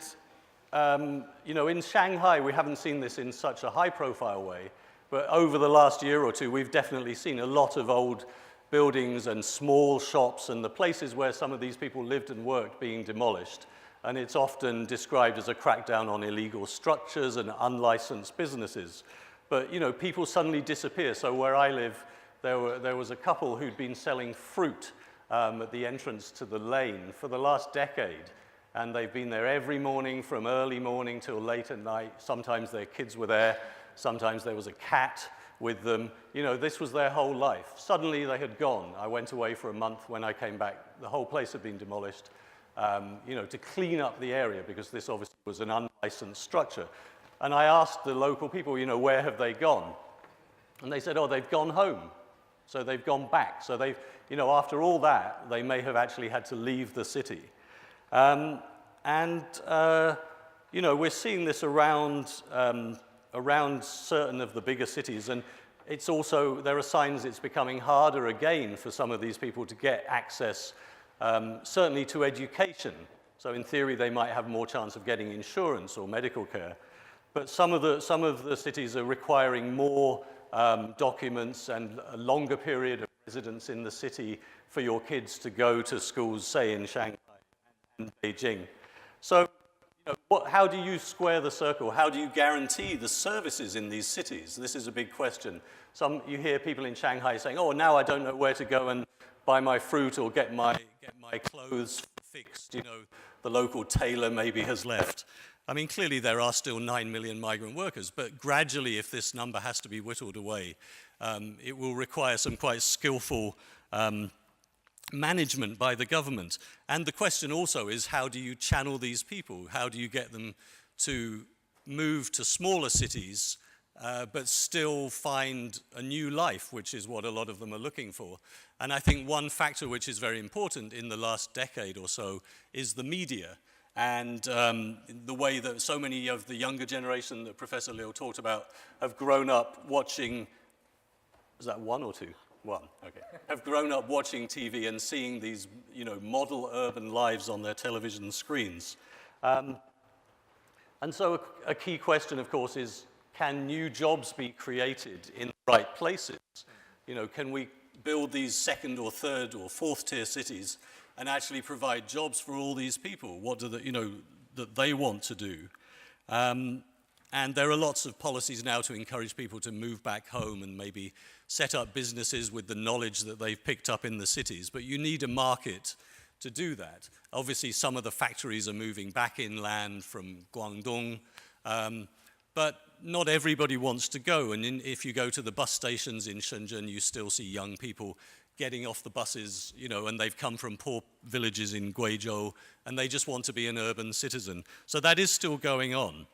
Shanghai, we haven't seen this in such a high-profile way, but over the last year or two, we've definitely seen a lot of old buildings and small shops and the places where some of these people lived and worked being demolished. And it's often described as a crackdown on illegal structures and unlicensed businesses. But, people suddenly disappear. So where I live, there was a couple who'd been selling fruit at the entrance to the lane for the last decade. And they've been there every morning from early morning till late at night. Sometimes their kids were there. Sometimes there was a cat with them. This was their whole life. Suddenly they had gone. I went away for a month. When I came back, the whole place had been demolished, to clean up the area because this obviously was an unlicensed structure. And I asked the local people, where have they gone? And they said, oh, they've gone home. So they've gone back. So they've, you know, after all that, they may have actually had to leave the city. You know, we're seeing this around certain of the bigger cities. And it's also, there are signs it's becoming harder again for some of these people to get access, certainly to education. So in theory, they might have more chance of getting insurance or medical care. But some of the cities are requiring more documents and a longer period of residence in the city for your kids to go to schools, say in Shanghai and Beijing. So, you know, how do you square the circle? How do you guarantee the services in these cities? This is a big question. You hear people in Shanghai saying, oh, now I don't know where to go and buy my fruit or get my clothes fixed. You know, the local tailor maybe has left. I mean, clearly there are still 9 million migrant workers, but gradually, if this number has to be whittled away, it will require some quite skillful management by the government. And the question also is, how do you channel these people? How do you get them to move to smaller cities, but still find a new life, which is what a lot of them are looking for? And I think one factor which is very important in the last decade or so is the media. And the way that so many of the younger generation that Professor Liu talked about have grown up watching, is that one or two? One, okay. Have grown up watching TV and seeing these, you know, model urban lives on their television screens. And so a key question, of course, is can new jobs be created in the right places? You know, can we build these second or third or fourth tier cities and actually provide jobs for all these people? What do that they want to do? And there are lots of policies now to encourage people to move back home and maybe set up businesses with the knowledge that they've picked up in the cities. But you need a market to do that. Obviously, some of the factories are moving back inland from Guangdong, but not everybody wants to go. And if you go to the bus stations in Shenzhen, you still see young people getting off the buses, you know, and they've come from poor villages in Guizhou, and they just want to be an urban citizen. So that is still going on.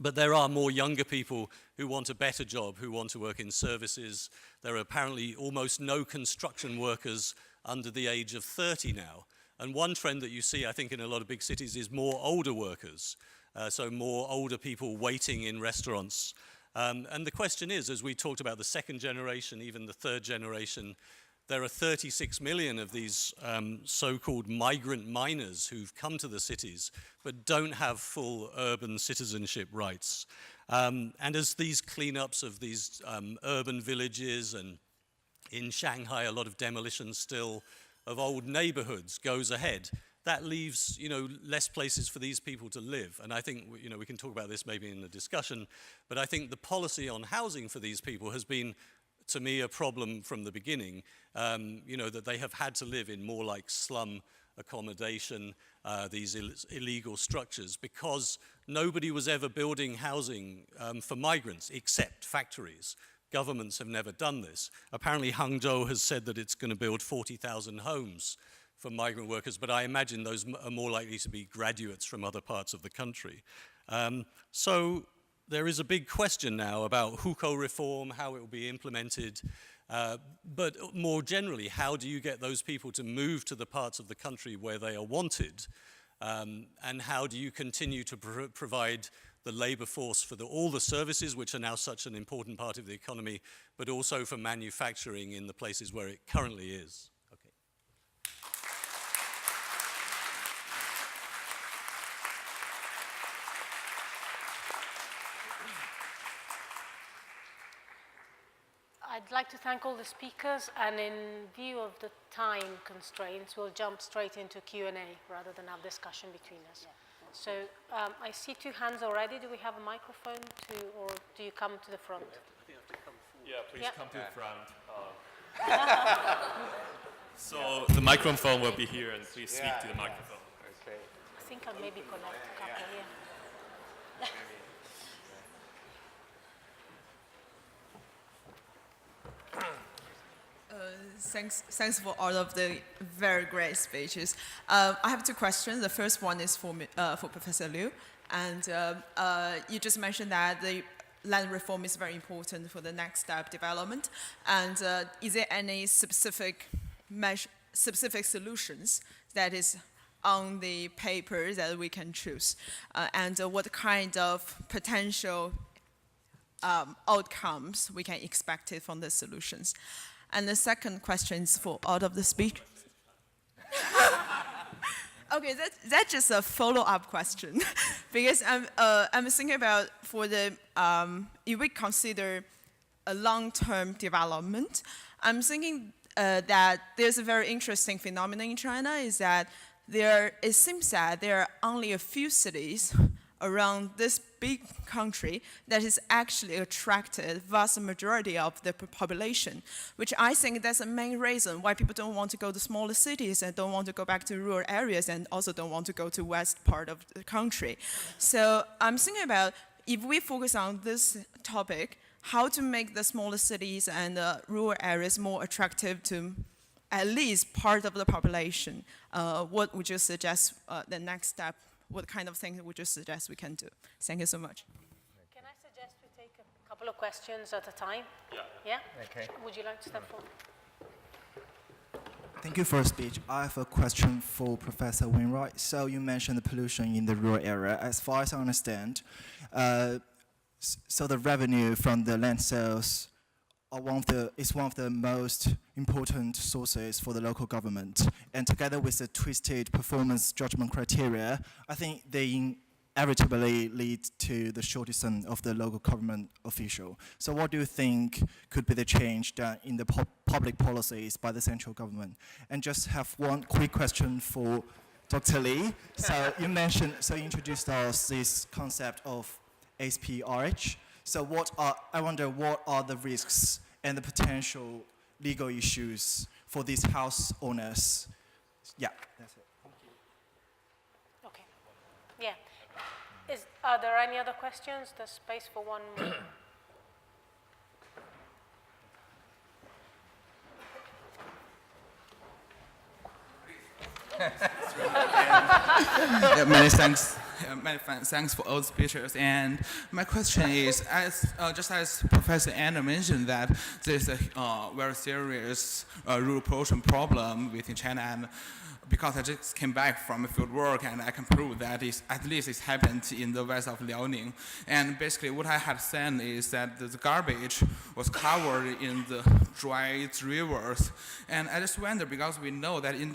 But there are more younger people who want a better job, who want to work in services. There are apparently almost no construction workers under the age of 30 now. And one trend that you see, I think, in a lot of big cities is more older workers. So more older people waiting in restaurants. And the question is, as we talked about the second generation, even the third generation, there are 36 million of these so-called migrant miners who've come to the cities but don't have full urban citizenship rights. And as these cleanups of these urban villages, and in Shanghai a lot of demolition still of old neighborhoods goes ahead, that leaves, you know, less places for these people to live. And I think, you know, we can talk about this maybe in the discussion, but I think the policy on housing for these people has been, to me, a problem from the beginning, you know, that they have had to live in more like slum accommodation, these illegal structures, because nobody was ever building housing for migrants except factories. Governments have never done this. Apparently Hangzhou has said that it's going to build 40,000 homes for migrant workers, but I imagine those are more likely to be graduates from other parts of the country. So there is a big question now about hukou reform, how it will be implemented, but more generally, how do you get those people to move to the parts of the country where they are wanted, and how do you continue to provide the labor force for all the services, which are now such an important part of the economy, but also for manufacturing in the places where it currently is. Okay. I'd like to thank all the speakers, and in view of the time constraints, we'll jump straight into Q&A rather than have discussion between us. Yeah. So I see two hands already. Do we have a microphone or do you come to the front? I think I have to come forward. Yeah, please come to the front. So the microphone will be here, and please speak to the microphone. Okay. I think I'll maybe connect a couple here. Thanks for all of the very great speeches. I have two questions. The first one is for Professor Liu. And you just mentioned that land reform is very important for the next step development. And is there any specific solutions that is on the paper that we can choose? And what kind of potential outcomes we can expect from the solutions? And the second question is for out of the speech. Okay, that's just a follow-up question, because I'm thinking about for the if we consider a long-term development, I'm thinking that there's a very interesting phenomenon in China is that it seems that there are only a few cities around this big country that has actually attracted vast majority of the population, which I think that's the main reason why people don't want to go to smaller cities and don't want to go back to rural areas and also don't want to go to west part of the country. So I'm thinking about if we focus on this topic, how to make the smaller cities and rural areas more attractive to at least part of the population. What would you suggest the next step? What kind of things would you suggest we can do? Thank you so much. Can I suggest we take a couple of questions at a time? Yeah. Yeah? Okay. Would you like to step forward? Thank you for your speech. I have a question for Professor Wainwright. So you mentioned the pollution in the rural area. As far as I understand, so the revenue from the land sales is one of the most important sources for the local government. And together with the twisted performance judgment criteria, I think they inevitably lead to the shortism of the local government official. So what do you think could be the change done in the public policies by the central government? And just have one quick question for Dr. Lee. So you introduced us this concept of SPRH. So I wonder what are the risks and the potential legal issues for these house owners? Yeah, that's it. Thank you. Okay. Yeah. Are there any other questions? There's space for one more. Many thanks. Many thanks for all the speeches. And my question is, just as Professor Anna mentioned, that there's a very serious rural pollution problem within China, and because I just came back from field work and I can prove that at least it's happened in the west of Liaoning. And basically what I had seen is that the garbage was covered in the dry rivers. And I just wonder, because we know that in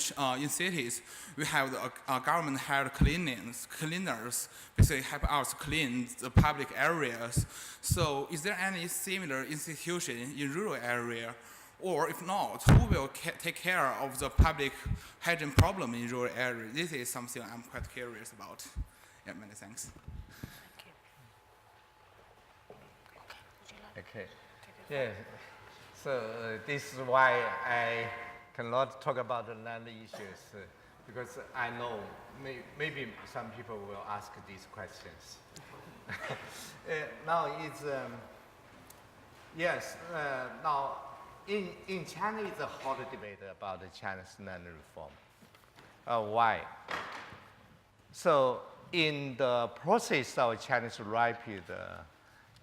cities, we have the government-hired cleaners basically help us clean the public areas. So is there any similar institution in rural area? Or if not, who will take care of the public hygiene problem in rural areas? This is something I'm quite curious about. Yeah, many thanks. Okay. Yeah. So this is why I cannot talk about the land issues because I know maybe some people will ask these questions. Now it's yes. Now. In China, it's a hot debate about the Chinese land reform. Why? So in the process of Chinese rapid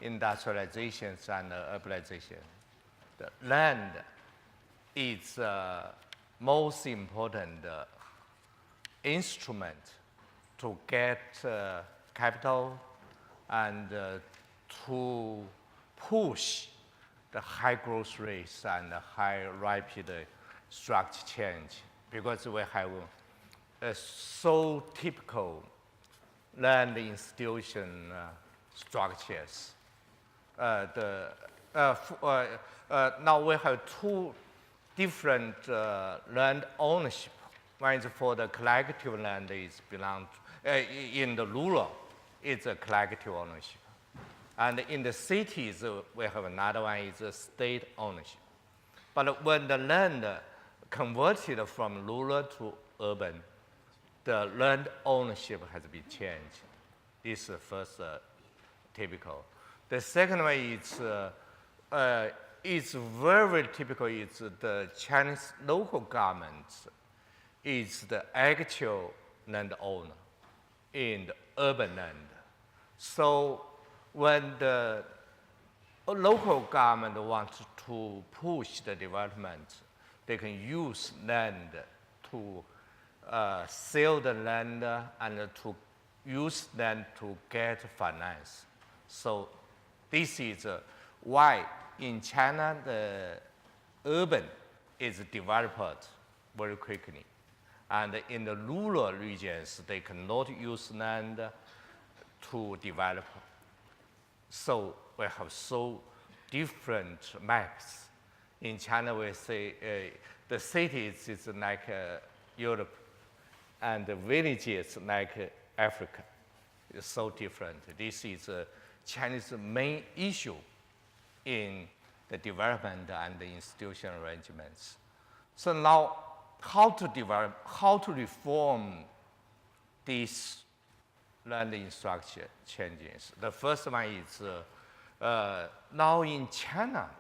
industrialization and urbanization, the land is the most important instrument to get capital and to push the high growth rates and high rapid structure change, because we have so typical land institution structures. Now we have two different land ownership. One is for the collective land is belong in the rural, it's a collective ownership. And in the cities, we have another one is state ownership. But when the land converted from rural to urban, the land ownership has been changed. This is the first typical. The second one is very typical. It's the Chinese local government is the actual land owner in the urban land. So when the local government wants to push the development, they can use land to sell the land and to use land to get finance. So this is why in China the urban is developed very quickly. And in the rural regions, they cannot use land to develop. So we have so different maps. In China, we say the cities is like Europe, and the villages like Africa. It's so different. This is China's main issue in the development and the institutional arrangements. So now, how to develop, how to reform these land structure changes? The first one is now in China,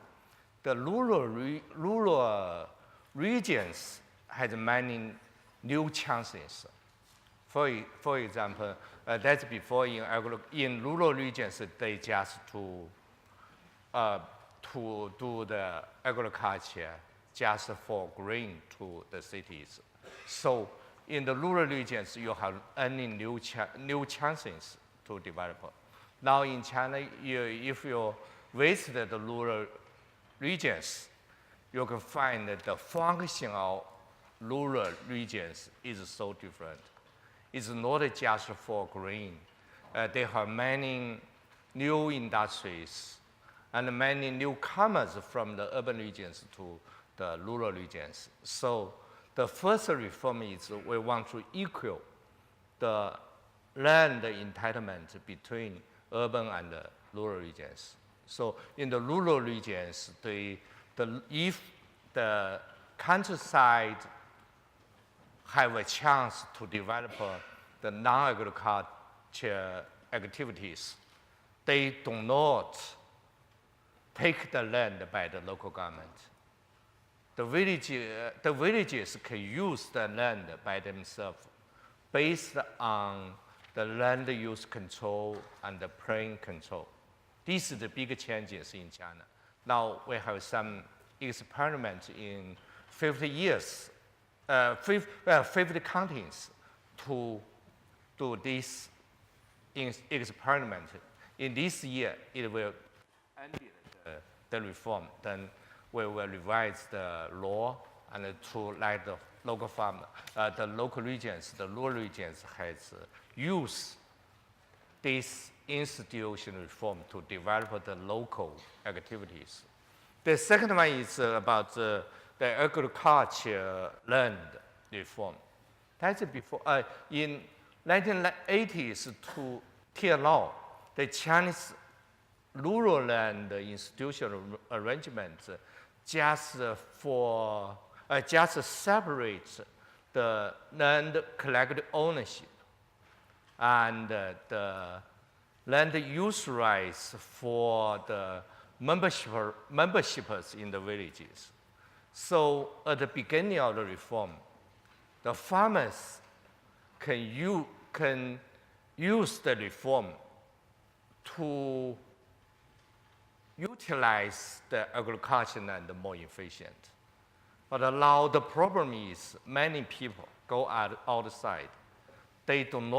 the rural regions has many new chances. For example, that's before in rural regions, they just to do the agriculture just for grain to the cities. So in the rural regions, you have any new chances to develop. Now in China, if you visit the rural regions, you can find that the function of rural regions is so different. It's not just for grain. They have many new industries and many newcomers from the urban regions to the rural regions. So the first reform is we want to equal the land entitlement between urban and rural regions. So in the rural regions, if the countryside have a chance to develop the non-agriculture activities, they do not take the land by the local government. The villages can use the land by themselves based on the land use control and the plan control. These are the big changes in China. Now we have some experiments in 50 years, 50 counties to do this experiment. In this year, it will end the reform. Then we will revise the law and to let the local farm, the local regions, the rural regions has used this institutional reform to develop the local activities. The second one is about the agriculture land reform. That's before, in 1980s to till now, the Chinese rural land institutional arrangements just separate the land collective ownership and the land use rights for the memberships in the villages. So at the beginning of the reform, the farmers can use the reform to utilize the agriculture land more efficient. But now the problem is many people go outside. They don't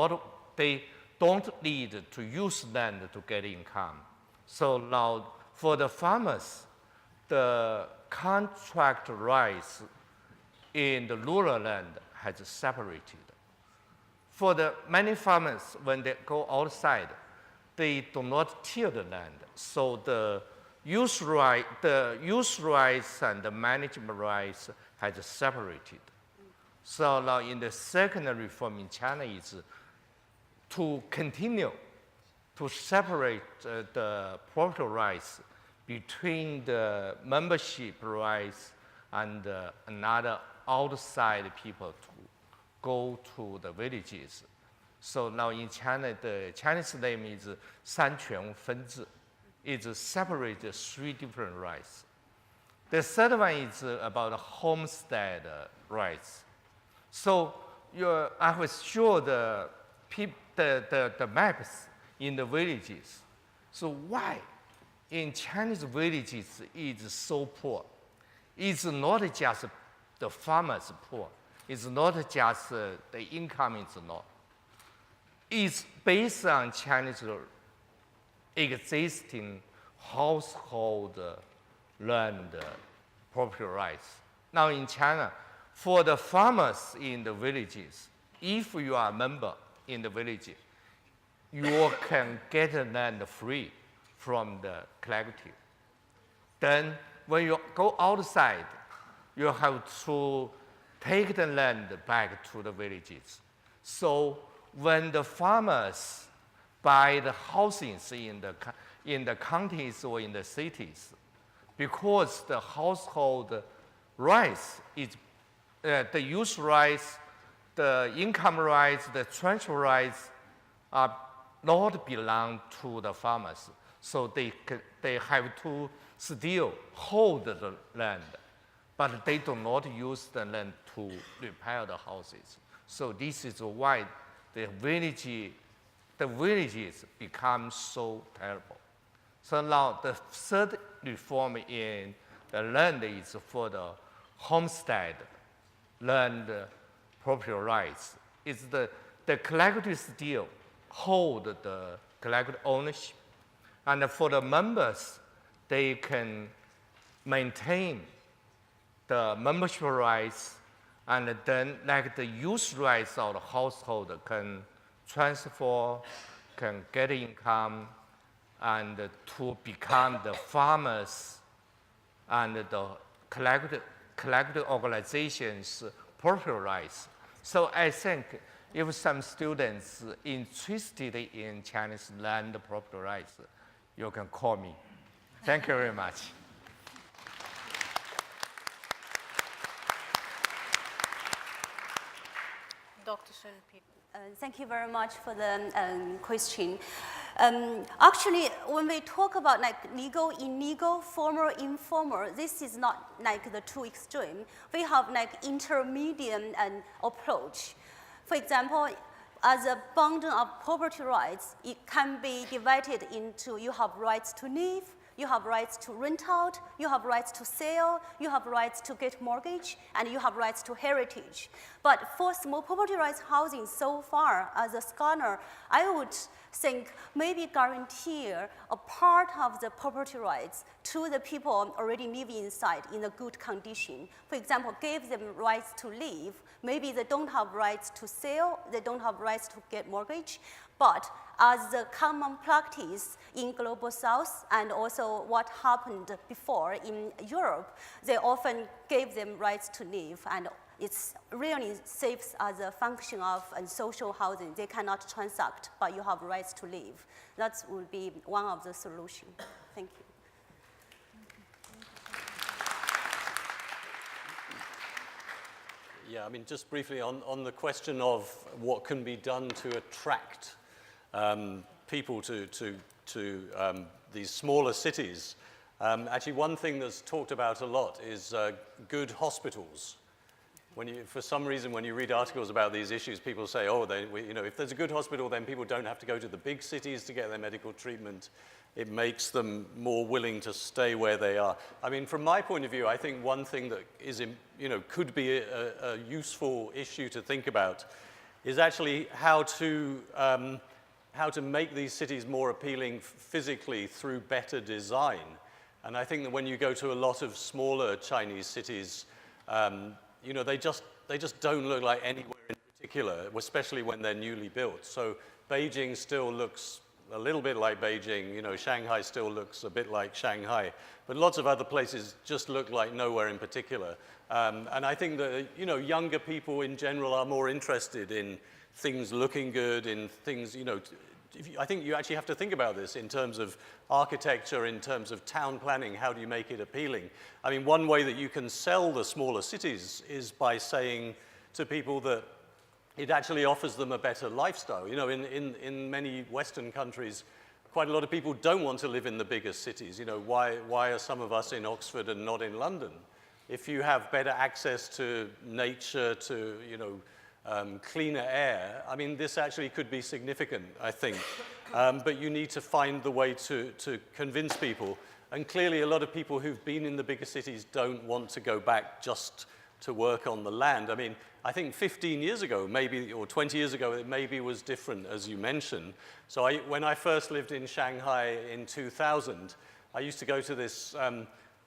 need to use land to get income. So now for the farmers, the contract rights in the rural land has separated. For the many farmers, when they go outside, they do not till the land. So the use rights and the management rights has separated. So now in the second reform in China is to continue to separate the property rights between the membership rights and another outside people to go to the villages. So now in China, the Chinese name is 三权分治. It separates three different rights. The third one is about homestead rights. So I will show the maps in the villages. So why in Chinese villages is so poor. It's not just the farmers poor. It's not just the income is not. It's based on Chinese existing household land property rights. Now in China, for the farmers in the villages, if you are a member in the village, you can get the land free from the collective. Then when you go outside, you have to take the land back to the villages. So when the farmers buy the houses in the counties or in the cities, because the household rights is the use rights, the income rights, the transfer rights are not belong to the farmers. So they have to still hold the land, but they do not use the land to repair the houses. So this is why the villages become so terrible. So now the third reform in the land is for the homestead land property rights. It's the collective still hold the collective ownership. And for the members, they can maintain the membership rights, and then like the use rights of the household can transfer, can get income, and to become the farmers and the collective organizations' property rights. So I think if some students interested in Chinese land property rights, you can call me. Thank you very much. Dr. Sun Pip. Thank you very much for the question. Actually, when we talk about like legal, illegal, formal, informal, this is not like the two extreme. We have like intermediate approach. For example, as a bundle of property rights, it can be divided into you have rights to live, you have rights to rent out, you have rights to sell, you have rights to get mortgage, and you have rights to heritage. But for small property rights housing so far, as a scholar, I would think maybe guarantee a part of the property rights to the people already living inside in a good condition. For example, give them rights to live. Maybe they don't have rights to sell, they don't have rights to get mortgage, but as the common practice in Global South and also what happened before in Europe, they often gave them rights to live, and it's really safe as a function of social housing. They cannot transact, but you have rights to live. That would be one of the solutions. Thank you. Yeah, I mean, just briefly on the question of what can be done to attract people to these smaller cities. Actually, one thing that's talked about a lot is good hospitals. For some reason, when you read articles about these issues, people say, oh, if there's a good hospital, then people don't have to go to the big cities to get their medical treatment. It makes them more willing to stay where they are. I mean, from my point of view, I think one thing that is, could be a useful issue to think about is actually how to make these cities more appealing physically through better design. And I think that when you go to a lot of smaller Chinese cities, they just don't look like anywhere in particular, especially when they're newly built. So Beijing still looks a little bit like Beijing. Shanghai still looks a bit like Shanghai. But lots of other places just look like nowhere in particular. And I think that, younger people in general are more interested in things looking good, in things, I think you actually have to think about this in terms of architecture, in terms of town planning. How do you make it appealing? I mean, one way that you can sell the smaller cities is by saying to people that it actually offers them a better lifestyle. In many Western countries, quite a lot of people don't want to live in the biggest cities. Why are some of us in Oxford and not in London? If you have better access to nature, to, cleaner air, I mean, this actually could be significant, I think. But you need to find the way to convince people. And clearly, a lot of people who've been in the bigger cities don't want to go back just to work on the land. I mean, I think 15 years ago, maybe, or 20 years ago, it maybe was different, as you mentioned. So when I first lived in Shanghai in 2000, I used to go to this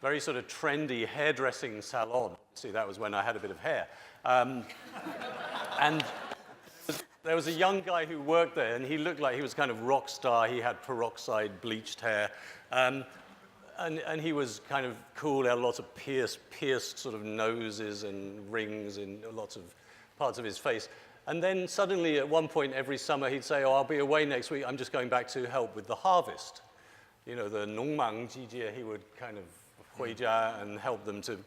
very sort of trendy hairdressing salon. See, that was when I had a bit of hair. And there was a young guy who worked there, and he looked like he was kind of rock star. He had peroxide bleached hair. And he was kind of cool, had lots of pierced sort of noses and rings in lots of parts of his face. And then suddenly, at one point every summer, he'd say, oh, I'll be away next week. I'm just going back to help with the harvest. You know, the 农忙季节, he would kind of 回家 and help them to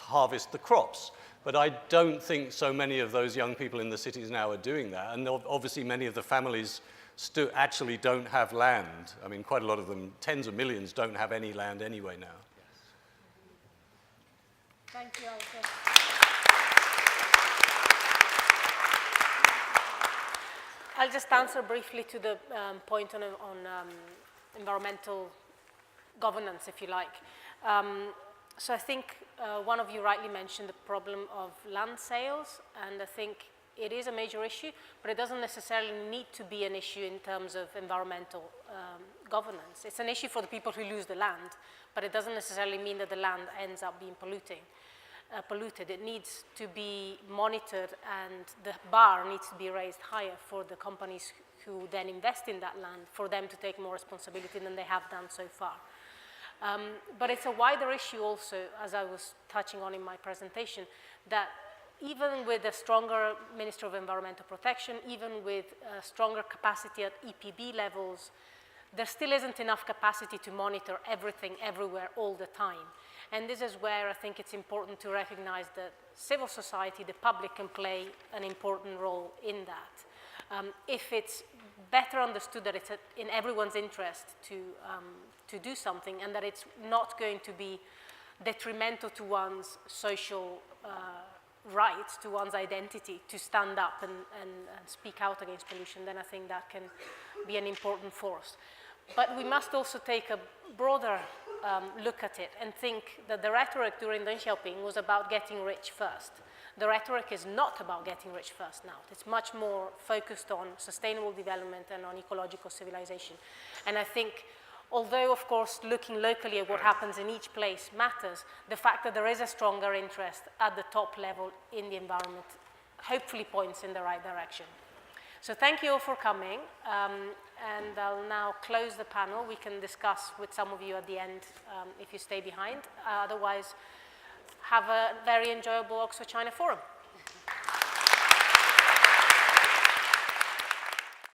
harvest the crops. But I don't think so many of those young people in the cities now are doing that. And obviously, many of the families actually don't have land. I mean, quite a lot of them, tens of millions, don't have any land anyway now. Thank you, Alfred. I'll just answer briefly to the point on environmental governance, if you like. So I think one of you rightly mentioned the problem of land sales, and I think it is a major issue, but it doesn't necessarily need to be an issue in terms of environmental governance. It's an issue for the people who lose the land, but it doesn't necessarily mean that the land ends up being polluted. It needs to be monitored, and the bar needs to be raised higher for the companies who then invest in that land, for them to take more responsibility than they have done so far. But it's a wider issue also, as I was touching on in my presentation, that even with a stronger Minister of Environmental Protection, even with a stronger capacity at EPB levels, there still isn't enough capacity to monitor everything, everywhere, all the time. And this is where I think it's important to recognize that civil society, the public, can play an important role in that. If it's better understood that it's in everyone's interest to do something, and that it's not going to be detrimental to one's social right, to one's identity, to stand up and speak out against pollution, then I think that can be an important force. But we must also take a broader look at it and think that the rhetoric during Deng Xiaoping was about getting rich first. The rhetoric is not about getting rich first now. It's much more focused on sustainable development and on ecological civilization. And I think, although, of course, looking locally at what happens in each place matters, the fact that there is a stronger interest at the top level in the environment hopefully points in the right direction. So thank you all for coming, and I'll now close the panel. We can discuss with some of you at the end if you stay behind. Otherwise, have a very enjoyable Oxford China Forum.